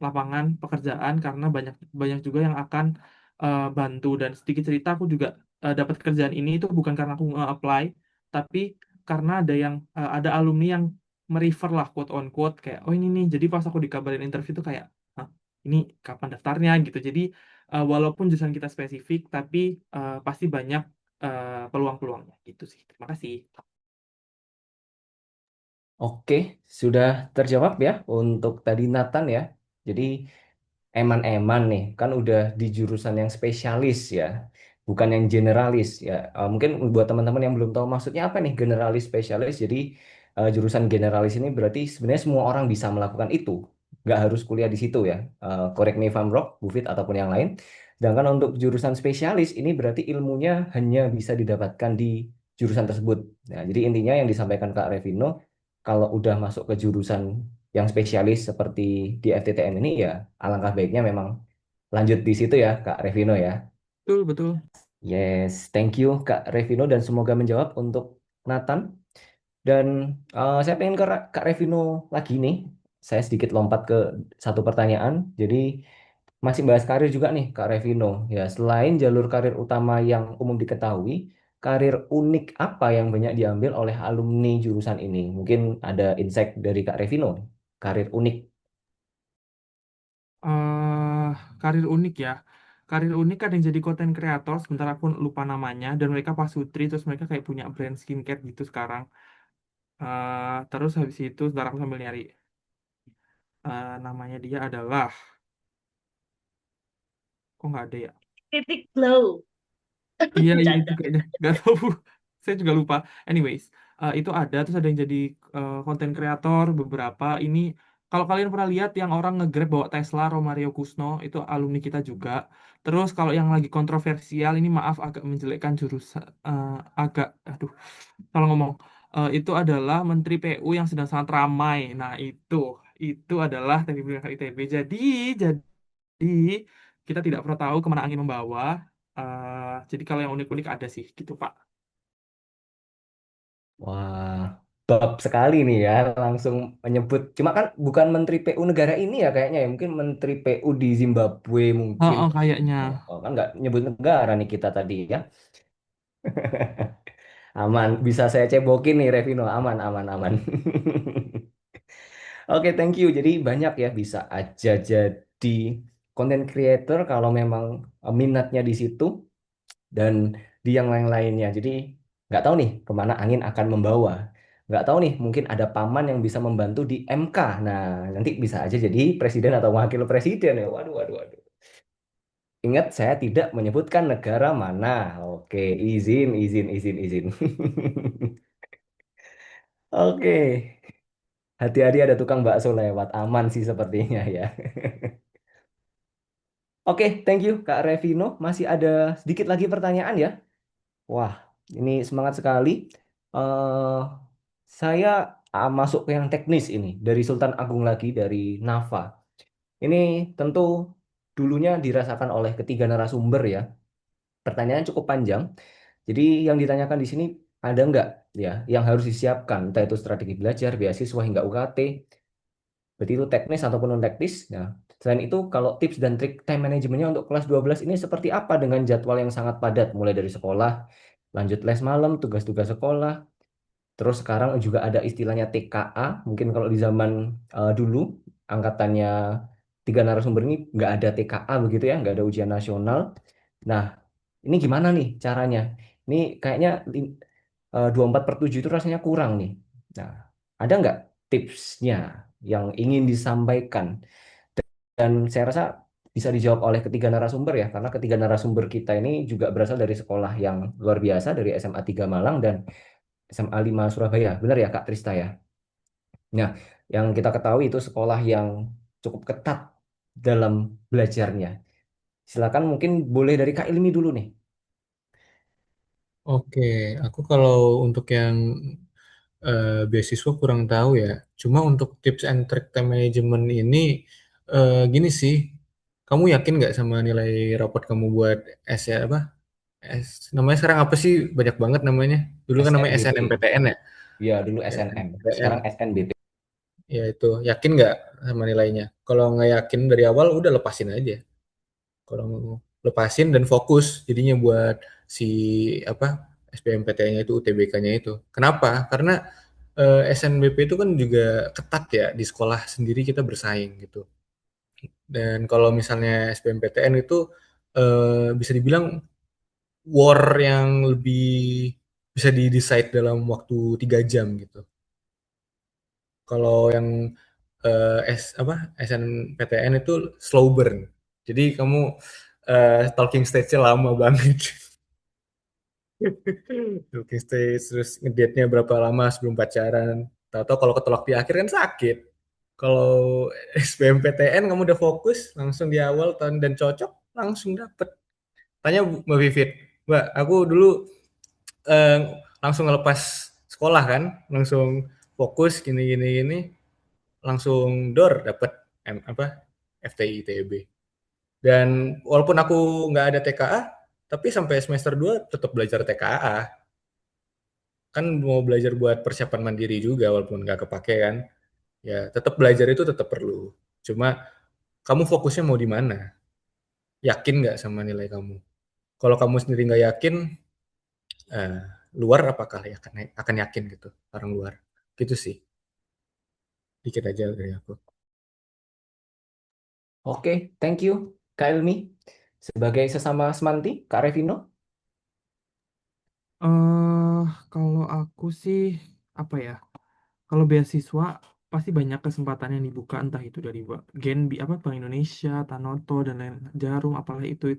lapangan pekerjaan karena banyak banyak juga yang akan bantu. Dan sedikit cerita, aku juga dapat kerjaan ini itu bukan karena aku nge-apply, tapi karena ada alumni yang merefer lah quote on quote kayak oh ini nih, jadi pas aku dikabarin interview itu kayak "Hah, ini kapan daftarnya gitu." Jadi walaupun jurusan kita spesifik tapi pasti banyak peluang-peluangnya gitu sih. Terima kasih. Oke, sudah terjawab ya untuk tadi Nathan ya. Jadi eman-eman nih, kan udah di jurusan yang spesialis ya, bukan yang generalis ya. Mungkin buat teman-teman yang belum tahu maksudnya apa nih generalis spesialis. Jadi jurusan generalis ini berarti sebenarnya semua orang bisa melakukan itu, nggak harus kuliah di situ ya. Correct me if I'm wrong, Bu Fit ataupun yang lain. Sedangkan untuk jurusan spesialis ini berarti ilmunya hanya bisa didapatkan di jurusan tersebut. Nah, jadi intinya yang disampaikan Kak Revino, kalau udah masuk ke jurusan yang spesialis seperti di FTTM ini ya alangkah baiknya memang lanjut di situ ya Kak Revino ya. Betul, betul. Yes, thank you Kak Revino dan semoga menjawab untuk Nathan. Dan saya pengen ke Kak Revino lagi nih. Saya sedikit lompat ke satu pertanyaan. Jadi masih bahas karir juga nih Kak Revino. Ya, selain jalur karir utama yang umum diketahui, karir unik apa yang banyak diambil oleh alumni jurusan ini? Mungkin ada insight dari Kak Revino. Karir unik. eh Karir unik ya. Karir unik ada yang jadi content creator, sebentar aku lupa namanya, dan mereka pasutri, terus mereka kayak punya brand skincare gitu sekarang. Terus habis itu, sebentar aku sambil nyari. Namanya dia adalah, kok nggak ada ya? Titik glow. Iya, iya itu Bercanda. kayaknya. Nggak tahu. Saya juga lupa. Anyways, itu ada. Terus ada yang jadi konten kreator beberapa. Ini, kalau kalian pernah lihat yang orang nge-grab bawa Tesla, Romario Kusno, itu alumni kita juga. Terus kalau yang lagi kontroversial, ini maaf agak menjelekkan jurusan, agak, aduh, kalau ngomong, itu adalah Menteri PU yang sedang sangat ramai. Nah, itu adalah Teknik Pendidikan ITB. Jadi kita tidak pernah tahu kemana angin membawa. Jadi kalau yang unik-unik ada sih gitu Pak. Wah, bab sekali nih ya, langsung menyebut. Cuma kan bukan Menteri PU negara ini ya kayaknya ya, mungkin Menteri PU di Zimbabwe Oh, mungkin. oh, kayaknya. Oh, kan nggak nyebut negara nih kita tadi ya. Aman, bisa saya cebokin nih Revino, aman, aman, aman. Oke, thank you. Jadi banyak ya, bisa aja jadi content creator kalau memang minatnya di situ dan di yang lain-lainnya. Jadi nggak tahu nih kemana angin akan membawa. Nggak tahu nih, mungkin ada paman yang bisa membantu di MK. Nah, nanti bisa aja jadi presiden atau wakil presiden ya. Waduh, waduh, waduh. Ingat, saya tidak menyebutkan negara mana. Oke, izin, izin, izin, izin. Oke, hati-hati ada tukang bakso lewat. Aman sih sepertinya ya. Oke, thank you Kak Revino. Masih ada sedikit lagi pertanyaan ya. Wah, ini semangat sekali. eh saya masuk ke yang teknis ini. Dari Sultan Agung lagi, dari Nafa. Ini tentu dulunya dirasakan oleh ketiga narasumber ya. Pertanyaan cukup panjang. Jadi yang ditanyakan di sini ada nggak ya yang harus disiapkan, entah itu strategi belajar, beasiswa hingga UKT, berarti itu teknis ataupun non teknis. Nah, selain itu kalau tips dan trik time manajemennya untuk kelas 12 ini seperti apa dengan jadwal yang sangat padat, mulai dari sekolah, lanjut les malam, tugas-tugas sekolah, terus sekarang juga ada istilahnya TKA, mungkin kalau di zaman dulu angkatannya tiga narasumber ini nggak ada TKA begitu ya, nggak ada ujian nasional. Nah, ini gimana nih caranya? Ini kayaknya 24/7 itu rasanya kurang nih. Nah, ada nggak tipsnya yang ingin disampaikan? Dan saya rasa bisa dijawab oleh ketiga narasumber ya, karena ketiga narasumber kita ini juga berasal dari sekolah yang luar biasa, dari SMA 3 Malang dan SMA 5 Surabaya. Benar ya Kak Trista ya? Nah, yang kita ketahui itu sekolah yang cukup ketat dalam belajarnya. Silakan mungkin boleh dari Kak Ilmi dulu nih. Oke, aku kalau untuk yang beasiswa kurang tahu ya. Cuma untuk tips and trick time management ini gini sih. Kamu yakin nggak sama nilai raport kamu buat S ya apa? S namanya sekarang apa sih? Banyak banget namanya. Dulu kan namanya SNBP. SNMPTN ya. Ya, dulu SNM. SNMPTN. Sekarang SNBP. Ya itu, yakin nggak sama nilainya? Kalau nggak yakin dari awal, udah lepasin aja. Kalau lepasin dan fokus, jadinya buat si apa SBMPTN-nya itu, UTBK-nya itu. Kenapa? Karena SNBP itu kan juga ketat ya, di sekolah sendiri kita bersaing gitu. Dan kalau misalnya SBMPTN itu bisa dibilang war yang lebih bisa di-decide dalam waktu 3 jam gitu. Kalau yang SNPTN itu slow burn. Jadi kamu talking stage-nya lama banget. Talking stage terus ngedate-nya berapa lama sebelum pacaran. Tahu-tahu kalau ketolak di akhir kan sakit. Kalau SBMPTN kamu udah fokus langsung di awal dan cocok langsung dapet. Tanya Mbak Vivit, Mbak, aku dulu eh, langsung ngelepas sekolah kan, langsung fokus gini gini gini, langsung dor dapet FTI ITB. Dan walaupun aku nggak ada TKA, tapi sampai semester 2 tetap belajar TKA. Kan mau belajar buat persiapan mandiri juga walaupun nggak kepake kan. Ya, tetap belajar itu tetap perlu. Cuma kamu fokusnya mau di mana? Yakin nggak sama nilai kamu? Kalau kamu sendiri nggak yakin, eh, luar apakah akan yakin gitu? Orang luar. Gitu sih. Dikit aja dari aku. Oke, thank you Kak Ilmi. Sebagai sesama semanti, Kak Revino. eh Kalau aku sih apa ya? Kalau beasiswa pasti banyak kesempatan yang dibuka, entah itu dari Genbi apa Bank Indonesia, Tanoto dan lain Jarum, apalah itu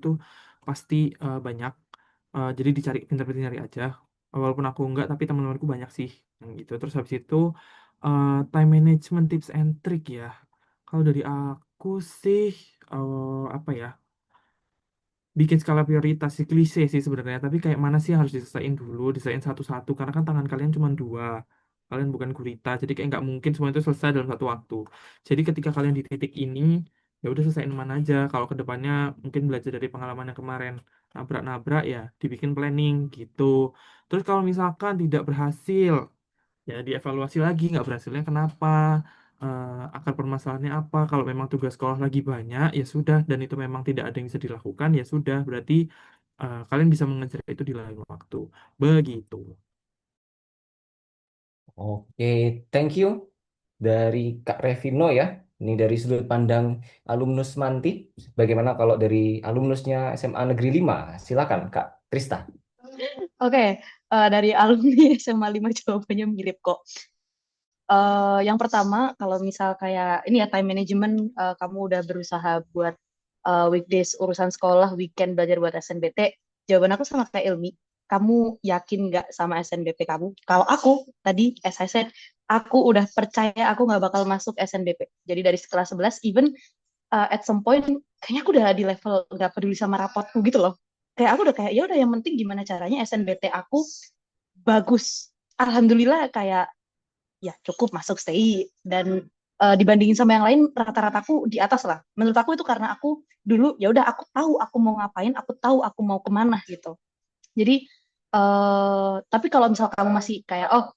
pasti banyak. Jadi dicari pintar-pintar nyari aja. Walaupun aku enggak, tapi teman-temanku banyak sih yang gitu. Terus habis itu time management tips and trick ya. Kalau dari aku sih apa ya? Bikin skala prioritas sih, klise sih sebenarnya, tapi kayak mana sih yang harus diselesain dulu, diselesain satu-satu, karena kan tangan kalian cuma dua, kalian bukan gurita, jadi kayak nggak mungkin semua itu selesai dalam satu waktu. Jadi ketika kalian di titik ini, ya udah selesaiin mana aja. Kalau kedepannya mungkin belajar dari pengalaman yang kemarin nabrak-nabrak, ya dibikin planning gitu. Terus kalau misalkan tidak berhasil, ya dievaluasi lagi, nggak berhasilnya kenapa, akar permasalahannya apa. Kalau memang tugas sekolah lagi banyak, ya sudah, dan itu memang tidak ada yang bisa dilakukan, ya sudah, berarti kalian bisa mengejar itu di lain waktu, begitu. Oke, thank you dari Kak Revino ya. Ini dari sudut pandang alumnus Manti. Bagaimana kalau dari alumnusnya SMA Negeri 5? Silakan Kak Trista. Oke, dari alumni SMA 5 jawabannya mirip kok. Yang pertama, kalau misal kayak ini ya time management, kamu udah berusaha buat weekdays urusan sekolah, weekend belajar buat SNBT. Jawaban aku sama kayak Ilmi. Kamu yakin nggak sama SNBP kamu? Kalau aku tadi, as I said, aku udah percaya aku nggak bakal masuk SNBP. Jadi dari kelas 11, even at some point, kayaknya aku udah di level nggak peduli sama rapotku gitu loh. Kayak aku udah kayak, ya udah yang penting gimana caranya SNBT aku bagus. Alhamdulillah kayak ya cukup masuk stay dan dibandingin sama yang lain rata-rataku di atas lah. Menurut aku itu karena aku dulu ya udah aku tahu aku mau ngapain, aku tahu aku mau kemana gitu. Jadi tapi kalau misal kamu masih kayak oh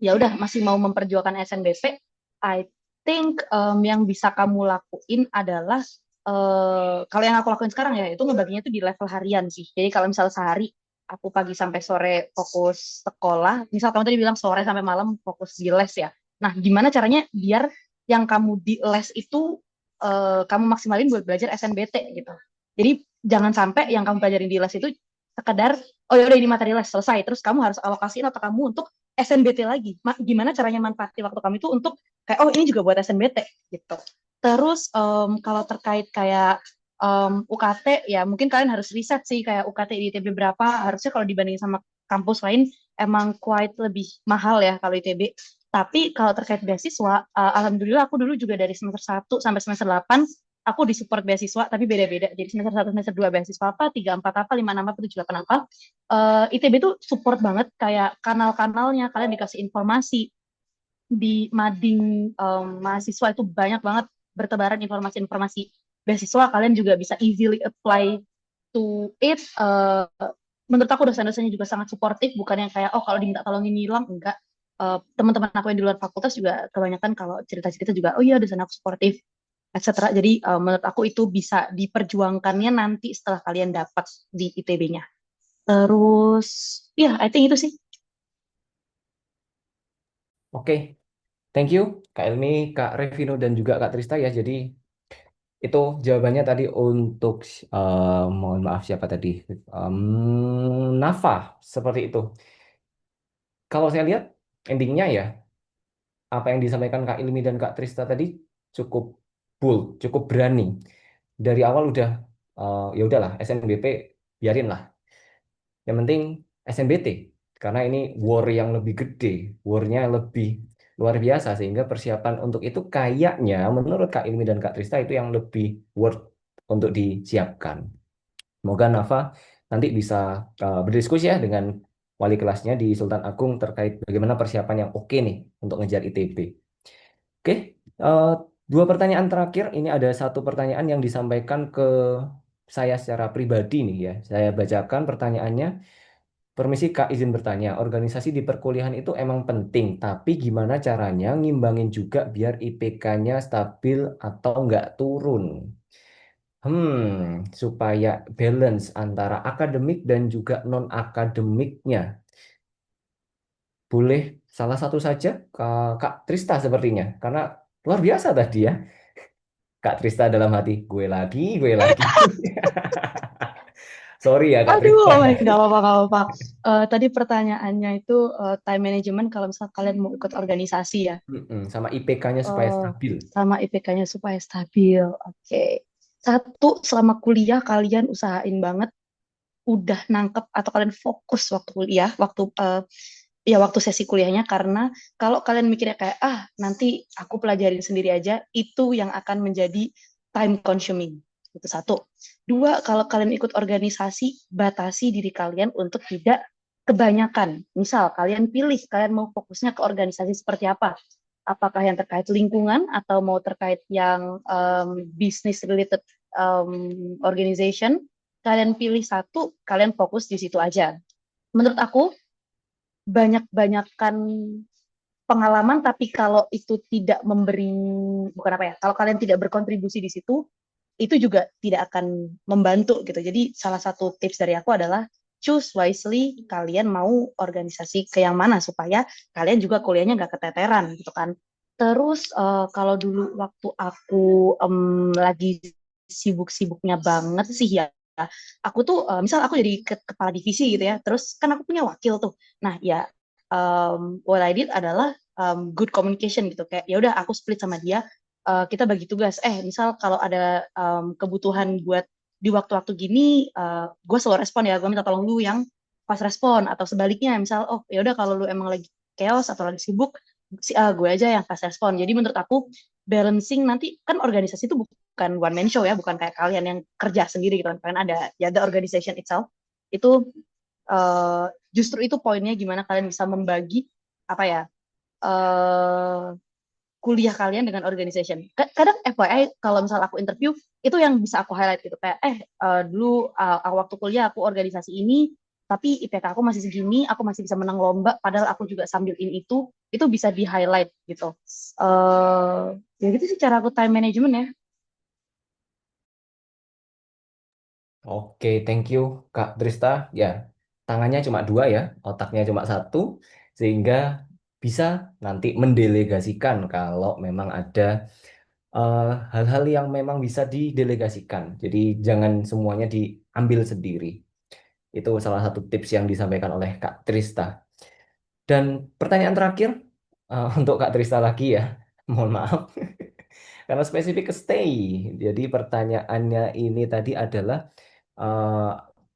ya udah masih mau memperjuangkan SNBP, I think yang bisa kamu lakuin adalah kalau yang aku lakuin sekarang ya itu ngebaginya tuh di level harian sih. Jadi kalau misal sehari aku pagi sampai sore fokus sekolah, misal kamu tadi bilang sore sampai malam fokus di les ya. Nah, gimana caranya biar yang kamu di les itu kamu maksimalin buat belajar SNBT gitu. Jadi jangan sampai yang kamu pelajarin di les itu sekedar oh ya udah ini materi les selesai, terus kamu harus alokasiin otak kamu untuk SNBT lagi. Gimana caranya manfaatin waktu kamu itu untuk kayak oh ini juga buat SNBT gitu. Terus kalau terkait kayak UKT ya mungkin kalian harus riset sih kayak UKT di ITB berapa. Harusnya kalau dibandingin sama kampus lain emang quite lebih mahal ya kalau ITB. Tapi kalau terkait beasiswa, alhamdulillah aku dulu juga dari semester 1 sampai semester 8 aku disupport beasiswa tapi beda-beda. Jadi semester 1 semester 2 beasiswa apa, 3 4 apa, 5 6 apa, 7 8 apa. ITB tuh support banget kayak kanal-kanalnya kalian dikasih informasi di mading mahasiswa itu banyak banget bertebaran informasi-informasi beasiswa kalian juga bisa easily apply to it. Menurut aku dosen-dosennya juga sangat suportif, bukan yang kayak oh kalau diminta tolongin hilang enggak. Teman-teman aku yang di luar fakultas juga kebanyakan kalau cerita-cerita juga oh iya dosen aku suportif etc. Jadi menurut aku itu bisa diperjuangkannya nanti setelah kalian dapat di ITB-nya. Terus ya I think itu sih. Oke, thank you Kak Elmi, Kak Revino, dan juga Kak Trista ya. Jadi itu jawabannya tadi untuk mohon maaf siapa tadi? Nafa, seperti itu. Kalau saya lihat endingnya ya, apa yang disampaikan Kak Ilmi dan Kak Trista tadi cukup bold, cukup berani. Dari awal udah ya udahlah SNBP biarin lah. Yang penting SNBT karena ini war yang lebih gede, warnya lebih luar biasa sehingga persiapan untuk itu kayaknya menurut Kak Ilmi dan Kak Trista itu yang lebih worth untuk disiapkan. Semoga Nafa nanti bisa berdiskusi ya dengan wali kelasnya di Sultan Agung terkait bagaimana persiapan yang oke nih untuk ngejar ITB. Oke, eh, dua pertanyaan terakhir. Ini ada satu pertanyaan yang disampaikan ke saya secara pribadi nih ya. Saya bacakan pertanyaannya. Permisi Kak, izin bertanya. Organisasi di perkuliahan itu emang penting, tapi gimana caranya ngimbangin juga biar IPK-nya stabil atau nggak turun? Supaya balance antara akademik dan juga non-akademiknya. Boleh salah satu saja, Kak Trista sepertinya. Karena luar biasa tadi ya. Kak Trista dalam hati, gue lagi, gue lagi. Sorry ya Kak Aduh, Trista. oh my, gak apa-apa, gak apa-apa. Tadi pertanyaannya itu time management kalau misalnya kalian mau ikut organisasi ya, Sama IPK-nya supaya Eh, stabil. sama IPK-nya supaya stabil. Oke. Satu, selama kuliah kalian usahain banget udah nangkep atau kalian fokus waktu kuliah, waktu sesi kuliahnya karena kalau kalian mikirnya kayak nanti aku pelajarin sendiri aja, itu yang akan menjadi time consuming. Itu satu. Dua, kalau kalian ikut organisasi, batasi diri kalian untuk tidak kebanyakan. Misal kalian pilih kalian mau fokusnya ke organisasi seperti apa? Apakah yang terkait lingkungan atau mau terkait yang business related organization? Kalian pilih satu, kalian fokus di situ aja. Menurut aku banyak-banyakan pengalaman, tapi kalau itu tidak memberi, bukan apa ya, kalau kalian tidak berkontribusi di situ, itu juga tidak akan membantu gitu. Jadi salah satu tips dari aku adalah choose wisely, kalian mau organisasi ke yang mana supaya kalian juga kuliahnya nggak keteteran gitu kan. Terus kalau dulu waktu aku lagi sibuk-sibuknya banget sih ya, aku tuh misal aku jadi kepala divisi gitu ya, terus kan aku punya wakil tuh. Nah ya, what I did adalah good communication gitu, kayak ya udah aku split sama dia, kita bagi tugas. Misal kalau ada kebutuhan buat di waktu-waktu gini, gue selalu respon ya, gue minta tolong lu yang pas respon, atau sebaliknya misal oh ya udah kalau lu emang lagi chaos atau lagi sibuk, gue aja yang pas respon. Jadi menurut aku balancing, nanti kan organisasi itu bukan one man show ya, bukan kayak kalian yang kerja sendiri gitu kan, kalian ada ya, the organization itself itu, justru itu poinnya, gimana kalian bisa membagi apa ya, eh kuliah kalian dengan organization. Kadang FYI kalau misal aku interview, itu yang bisa aku highlight gitu, kayak dulu waktu kuliah aku organisasi ini, tapi IPK aku masih segini, aku masih bisa menang lomba padahal aku juga sambil itu bisa di highlight gitu. Ya gitu sih cara aku time management ya. Oke, thank you Kak Drista. Ya, tangannya cuma dua ya, otaknya cuma satu, sehingga bisa nanti mendelegasikan kalau memang ada eh, hal-hal yang memang bisa didelegasikan. Jadi jangan semuanya diambil sendiri. Itu salah satu tips yang disampaikan oleh Kak Trista. Dan pertanyaan terakhir untuk Kak Trista lagi ya, mohon maaf. Karena spesifik ke stay. Jadi pertanyaannya ini tadi adalah eh,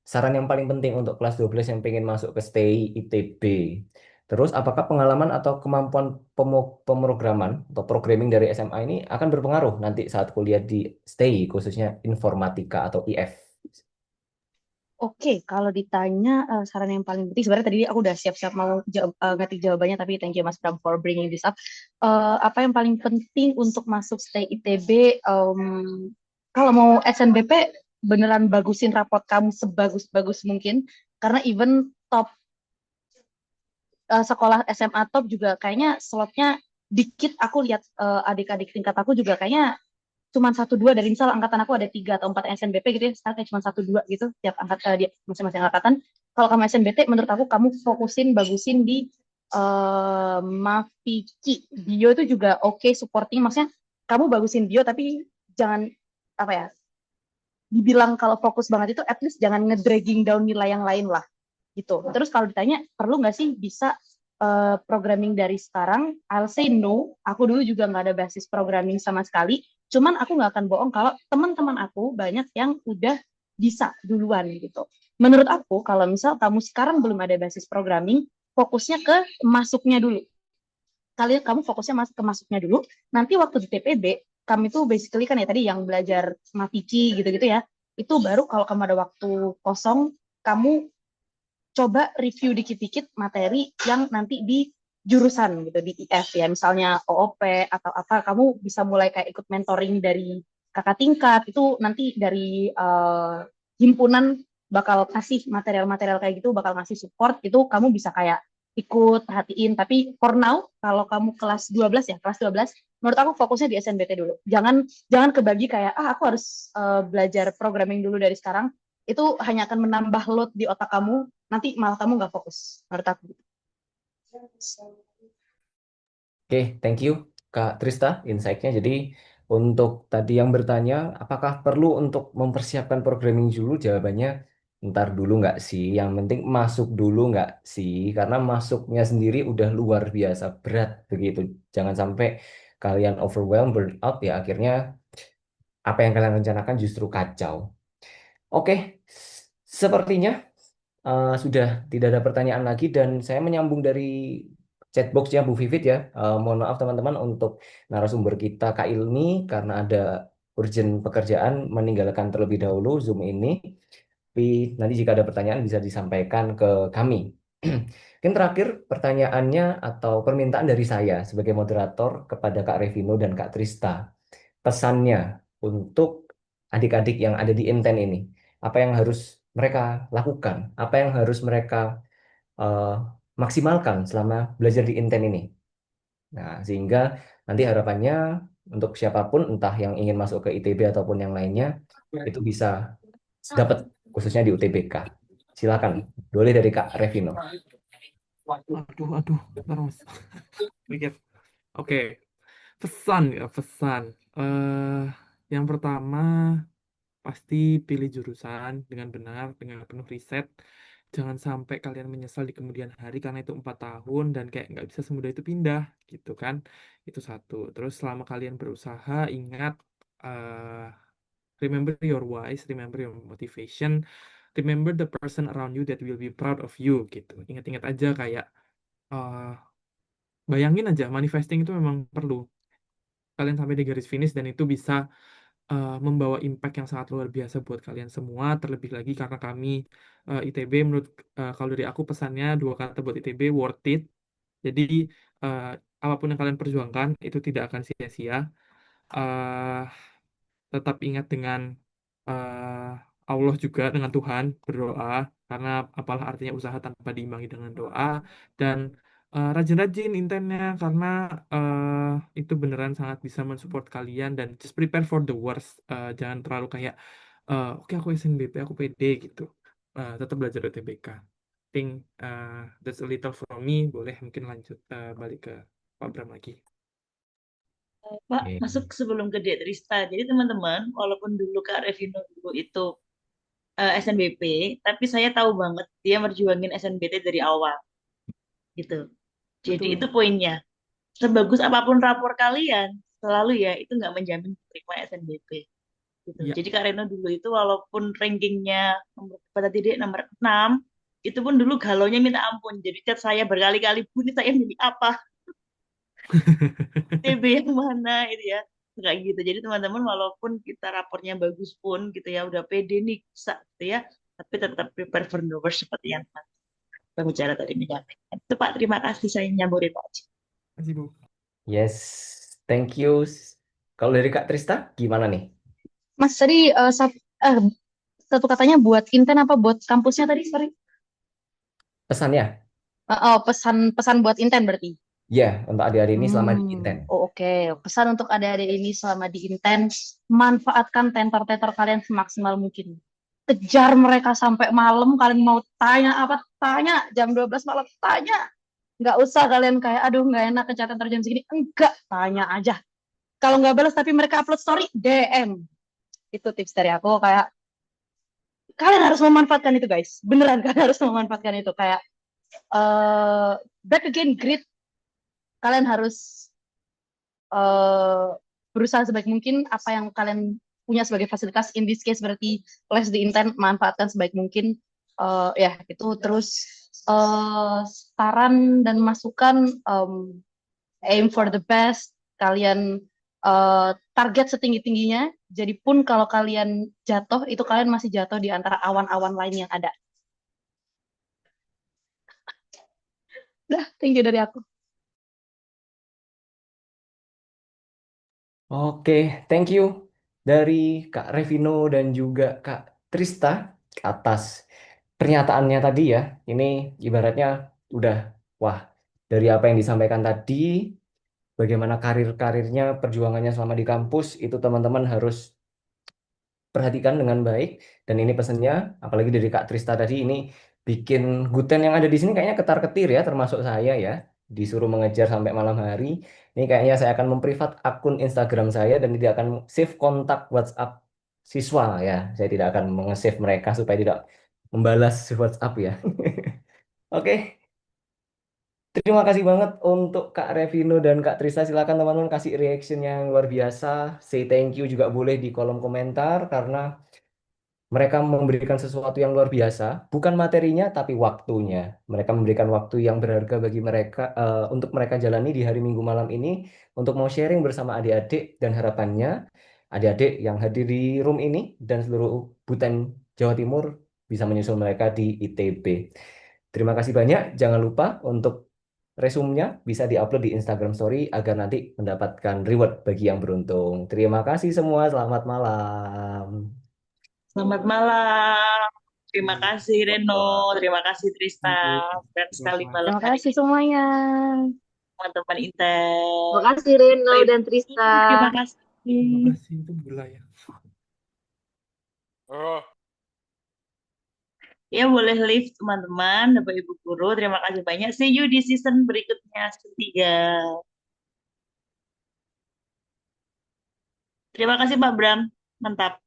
saran yang paling penting untuk kelas 12 yang pengen masuk ke stay ITB. Terus apakah pengalaman atau kemampuan pemrograman atau programming dari SMA ini akan berpengaruh nanti saat kuliah di stay khususnya informatika atau IF? Oke, kalau ditanya saran yang paling penting, sebenarnya tadi aku udah siap-siap mau ngetik jawabannya, tapi thank you Mas Bram for bringing this up. Apa yang paling penting untuk masuk stay ITB? Kalau mau SNBP, beneran bagusin rapot kamu sebagus-bagus mungkin, karena even top sekolah SMA top juga kayaknya slotnya dikit. Aku lihat adik-adik tingkat aku juga kayaknya cuma satu dua, dari misal angkatan aku ada 3 atau 4 SNBP gitu ya, sekarang kayak cuma satu dua gitu tiap dia masing-masing angkatan. Kalau kamu SNBT, menurut aku kamu fokusin bagusin di Mafiki. Bio itu juga oke, supporting, maksudnya kamu bagusin bio, tapi jangan apa ya, dibilang kalau fokus banget itu, at least jangan nge-dragging down nilai yang lain lah gitu. Terus kalau ditanya perlu nggak sih bisa programming dari sekarang, I'll say no. Aku dulu juga nggak ada basis programming sama sekali. Cuman aku nggak akan bohong kalau teman-teman aku banyak yang udah bisa duluan gitu. Menurut aku kalau misal kamu sekarang belum ada basis programming, fokusnya ke masuknya dulu. Kamu fokusnya ke masuknya dulu. Nanti waktu di TPB, kami tuh basically kan ya tadi yang belajar Mavici gitu-gitu ya. Itu baru kalau kamu ada waktu kosong, kamu coba review dikit-dikit materi yang nanti di jurusan gitu, di IF ya, misalnya OOP atau apa, kamu bisa mulai kayak ikut mentoring dari kakak tingkat, itu nanti dari himpunan bakal kasih material-material kayak gitu, bakal ngasih support, itu kamu bisa kayak ikut perhatiin. Tapi for now, kalau kamu kelas 12 ya, kelas 12, menurut aku fokusnya di SNBT dulu. Jangan kebagi kayak aku harus belajar programming dulu dari sekarang, itu hanya akan menambah load di otak kamu, nanti malah kamu nggak fokus, menurut aku. Oke, thank you Kak Trista insight-nya. Jadi untuk tadi yang bertanya, apakah perlu untuk mempersiapkan programming dulu? Jawabannya ntar dulu nggak sih. Yang penting masuk dulu nggak sih? Karena masuknya sendiri udah luar biasa berat begitu. Jangan sampai kalian overwhelmed, burn out ya. Akhirnya apa yang kalian rencanakan justru kacau. Oke, sepertinya sudah tidak ada pertanyaan lagi dan saya menyambung dari chatboxnya Bu Vivit ya. Mohon maaf teman-teman untuk narasumber kita Kak Ilmi karena ada urgent pekerjaan meninggalkan terlebih dahulu Zoom ini. Tapi nanti jika ada pertanyaan bisa disampaikan ke kami. Mungkin terakhir pertanyaannya atau permintaan dari saya sebagai moderator kepada Kak Revino dan Kak Trista. Pesannya untuk adik-adik yang ada di Inten ini. Apa yang harus mereka lakukan? Apa yang harus mereka eh, maksimalkan selama belajar di Inten ini? Nah, sehingga nanti harapannya untuk siapapun, entah yang ingin masuk ke ITB ataupun yang lainnya, itu bisa dapat khususnya di UTBK. Silakan, boleh dari Kak Revino. Aduh, terus mikir. Oke, pesan ya, pesan. Yang pertama, pasti pilih jurusan dengan benar, dengan penuh riset. Jangan sampai kalian menyesal di kemudian hari karena itu 4 tahun dan kayak nggak bisa semudah itu pindah, gitu kan? Itu satu. Terus selama kalian berusaha, ingat, eh, remember your whys, remember your motivation, remember the person around you that will be proud of you, gitu. Ingat-ingat aja kayak, eh, bayangin aja, manifesting itu memang perlu. Kalian sampai di garis finish dan itu bisa membawa impact yang sangat luar biasa buat kalian semua. Terlebih lagi karena kami ITB, menurut kalau dari aku pesannya 2 kata buat ITB, worth it. Jadi eh, apapun yang kalian perjuangkan itu tidak akan sia-sia. Eh, Tetap ingat dengan eh, Allah juga, dengan Tuhan, berdoa, karena apalah artinya usaha tanpa diimbangi dengan doa, dan rajin-rajin intentnya karena itu beneran sangat bisa mensupport kalian, dan just prepare for the worst. Jangan terlalu kayak oke aku SNBP aku pede gitu. Tetap belajar UTBK. Think that's a little from me. Boleh mungkin lanjut balik ke Pak Bram lagi. Pak, Oke. masuk sebelum ke Detrista. Jadi teman-teman, walaupun dulu Kak Revino dulu itu SNBP, tapi saya tahu banget dia merjuangin SNBT dari awal gitu. Jadi itu Betul. poinnya. Sebagus apapun rapor kalian, selalu ya itu nggak menjamin terima SNBP. Gitu. Ya, Jadi Kak Reno dulu itu walaupun rankingnya nomor berapa tadi dia nomor 6, itu pun dulu galaunya minta ampun. Jadi chat saya berkali-kali, Bu, ini saya milih apa? TB yang mana itu ya. Kayak gitu. Jadi teman-teman walaupun kita rapornya bagus pun gitu ya, udah pede nih bisa gitu ya, tapi tetap prepare for the worst seperti yang Bang Bicara tadi menyampaikan. Itu Pak, terima kasih saya nyamburin Pak. kasih Bu. Yes, thank you. Kalau dari Kak Trista, gimana nih Mas tadi eh, satu katanya buat Inten apa buat kampusnya tadi? Sorry. pesannya? Oh, pesan buat Inten berarti. Ya, untuk adik-adik ini selama di Inten. Oke. Pesan untuk adik-adik ini selama di Inten, manfaatkan tentor-tentor kalian semaksimal mungkin. Kejar mereka sampai malam, kalian mau tanya apa, tanya. Jam 12 malam, tanya. Nggak usah kalian kayak, aduh nggak enak kejar tentor jam segini. Enggak, tanya aja. Kalau nggak balas tapi mereka upload story, DM. Itu tips dari aku, kayak, kalian harus memanfaatkan itu guys. Beneran, kalian harus memanfaatkan itu. Kayak, back again, grit. Kalian harus eh, berusaha sebaik mungkin apa yang kalian punya sebagai fasilitas, in this case berarti les di Inten, manfaatkan sebaik mungkin. Ya itu. Terus saran dan masukan, aim for the best. Kalian target setinggi-tingginya, jadi pun kalau kalian jatuh itu kalian masih jatuh di antara awan-awan lain yang ada. Dah, thank you dari aku. Oke, thank you dari Kak Revino dan juga Kak Trista atas pernyataannya tadi ya. Ini ibaratnya udah, wah, dari apa yang disampaikan tadi, bagaimana karir-karirnya, perjuangannya selama di kampus, itu teman-teman harus perhatikan dengan baik. Dan ini pesannya, apalagi dari Kak Trista tadi, ini bikin Guten yang ada di sini kayaknya ketar-ketir ya, termasuk saya ya, disuruh mengejar sampai malam hari. Ini kayaknya saya akan memprivat akun Instagram saya dan tidak akan save kontak WhatsApp siswa ya. Saya tidak akan menge-save mereka supaya tidak membalas WhatsApp ya. Oke, terima kasih banget untuk Kak Revino dan Kak Trista. Silakan teman-teman kasih reaction yang luar biasa. Say thank you juga boleh di kolom komentar karena mereka memberikan sesuatu yang luar biasa, bukan materinya tapi waktunya. Mereka memberikan waktu yang berharga bagi mereka untuk mereka jalani di hari Minggu malam ini untuk mau sharing bersama adik-adik dan harapannya adik-adik yang hadir di room ini dan seluruh Buten Jawa Timur bisa menyusul mereka di ITB. Terima kasih banyak. Jangan lupa untuk resumenya bisa diupload di Instagram Story agar nanti mendapatkan reward bagi yang beruntung. Terima kasih semua. Selamat malam. Selamat malam. Terima kasih Reno, terima kasih Trista, Ibu, dan sekali Bapak. malam Terima hari kasih ini semuanya. teman-teman Intel. Terima kasih Reno Bapak dan Ibu, Trista. terima kasih. Terima kasih, itu gula ya. Ya boleh live teman-teman, Bapak Ibu Guru. Terima kasih banyak. See you di season berikutnya, ketiga. Terima kasih Pak Bram. Mantap.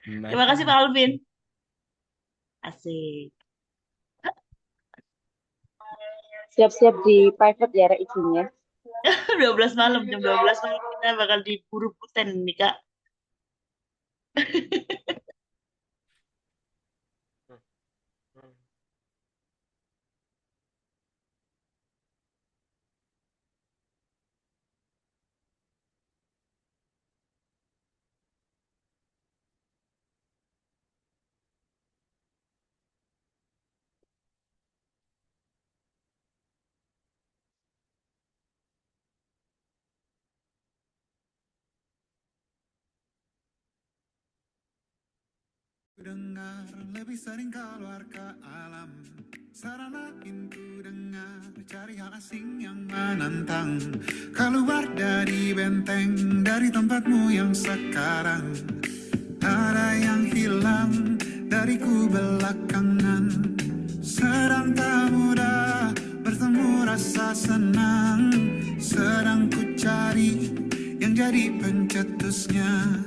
Terima kasih Pak Alvin. Asik. Siap-siap di private ya izinnya. 12 malam, jam 12 malam kita bakal diburu puten nih Kak. Dengar lebih sering keluar ke alam. Sarana pintu dengar, cari hal asing yang menantang. Keluar dari benteng, dari tempatmu yang sekarang. Ada yang hilang dariku belakangan. Sedang tak mudah bertemu rasa senang. Sedang ku cari yang jadi pencetusnya.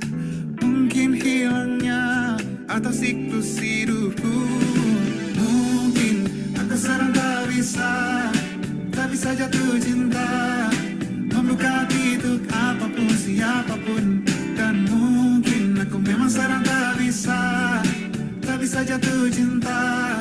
Mungkin hilangnya atau siklus hidupku. Mungkin aku sedang tak bisa jatuh cinta, membuka hati untuk apapun siapapun. Dan mungkin aku memang sedang tak bisa jatuh cinta,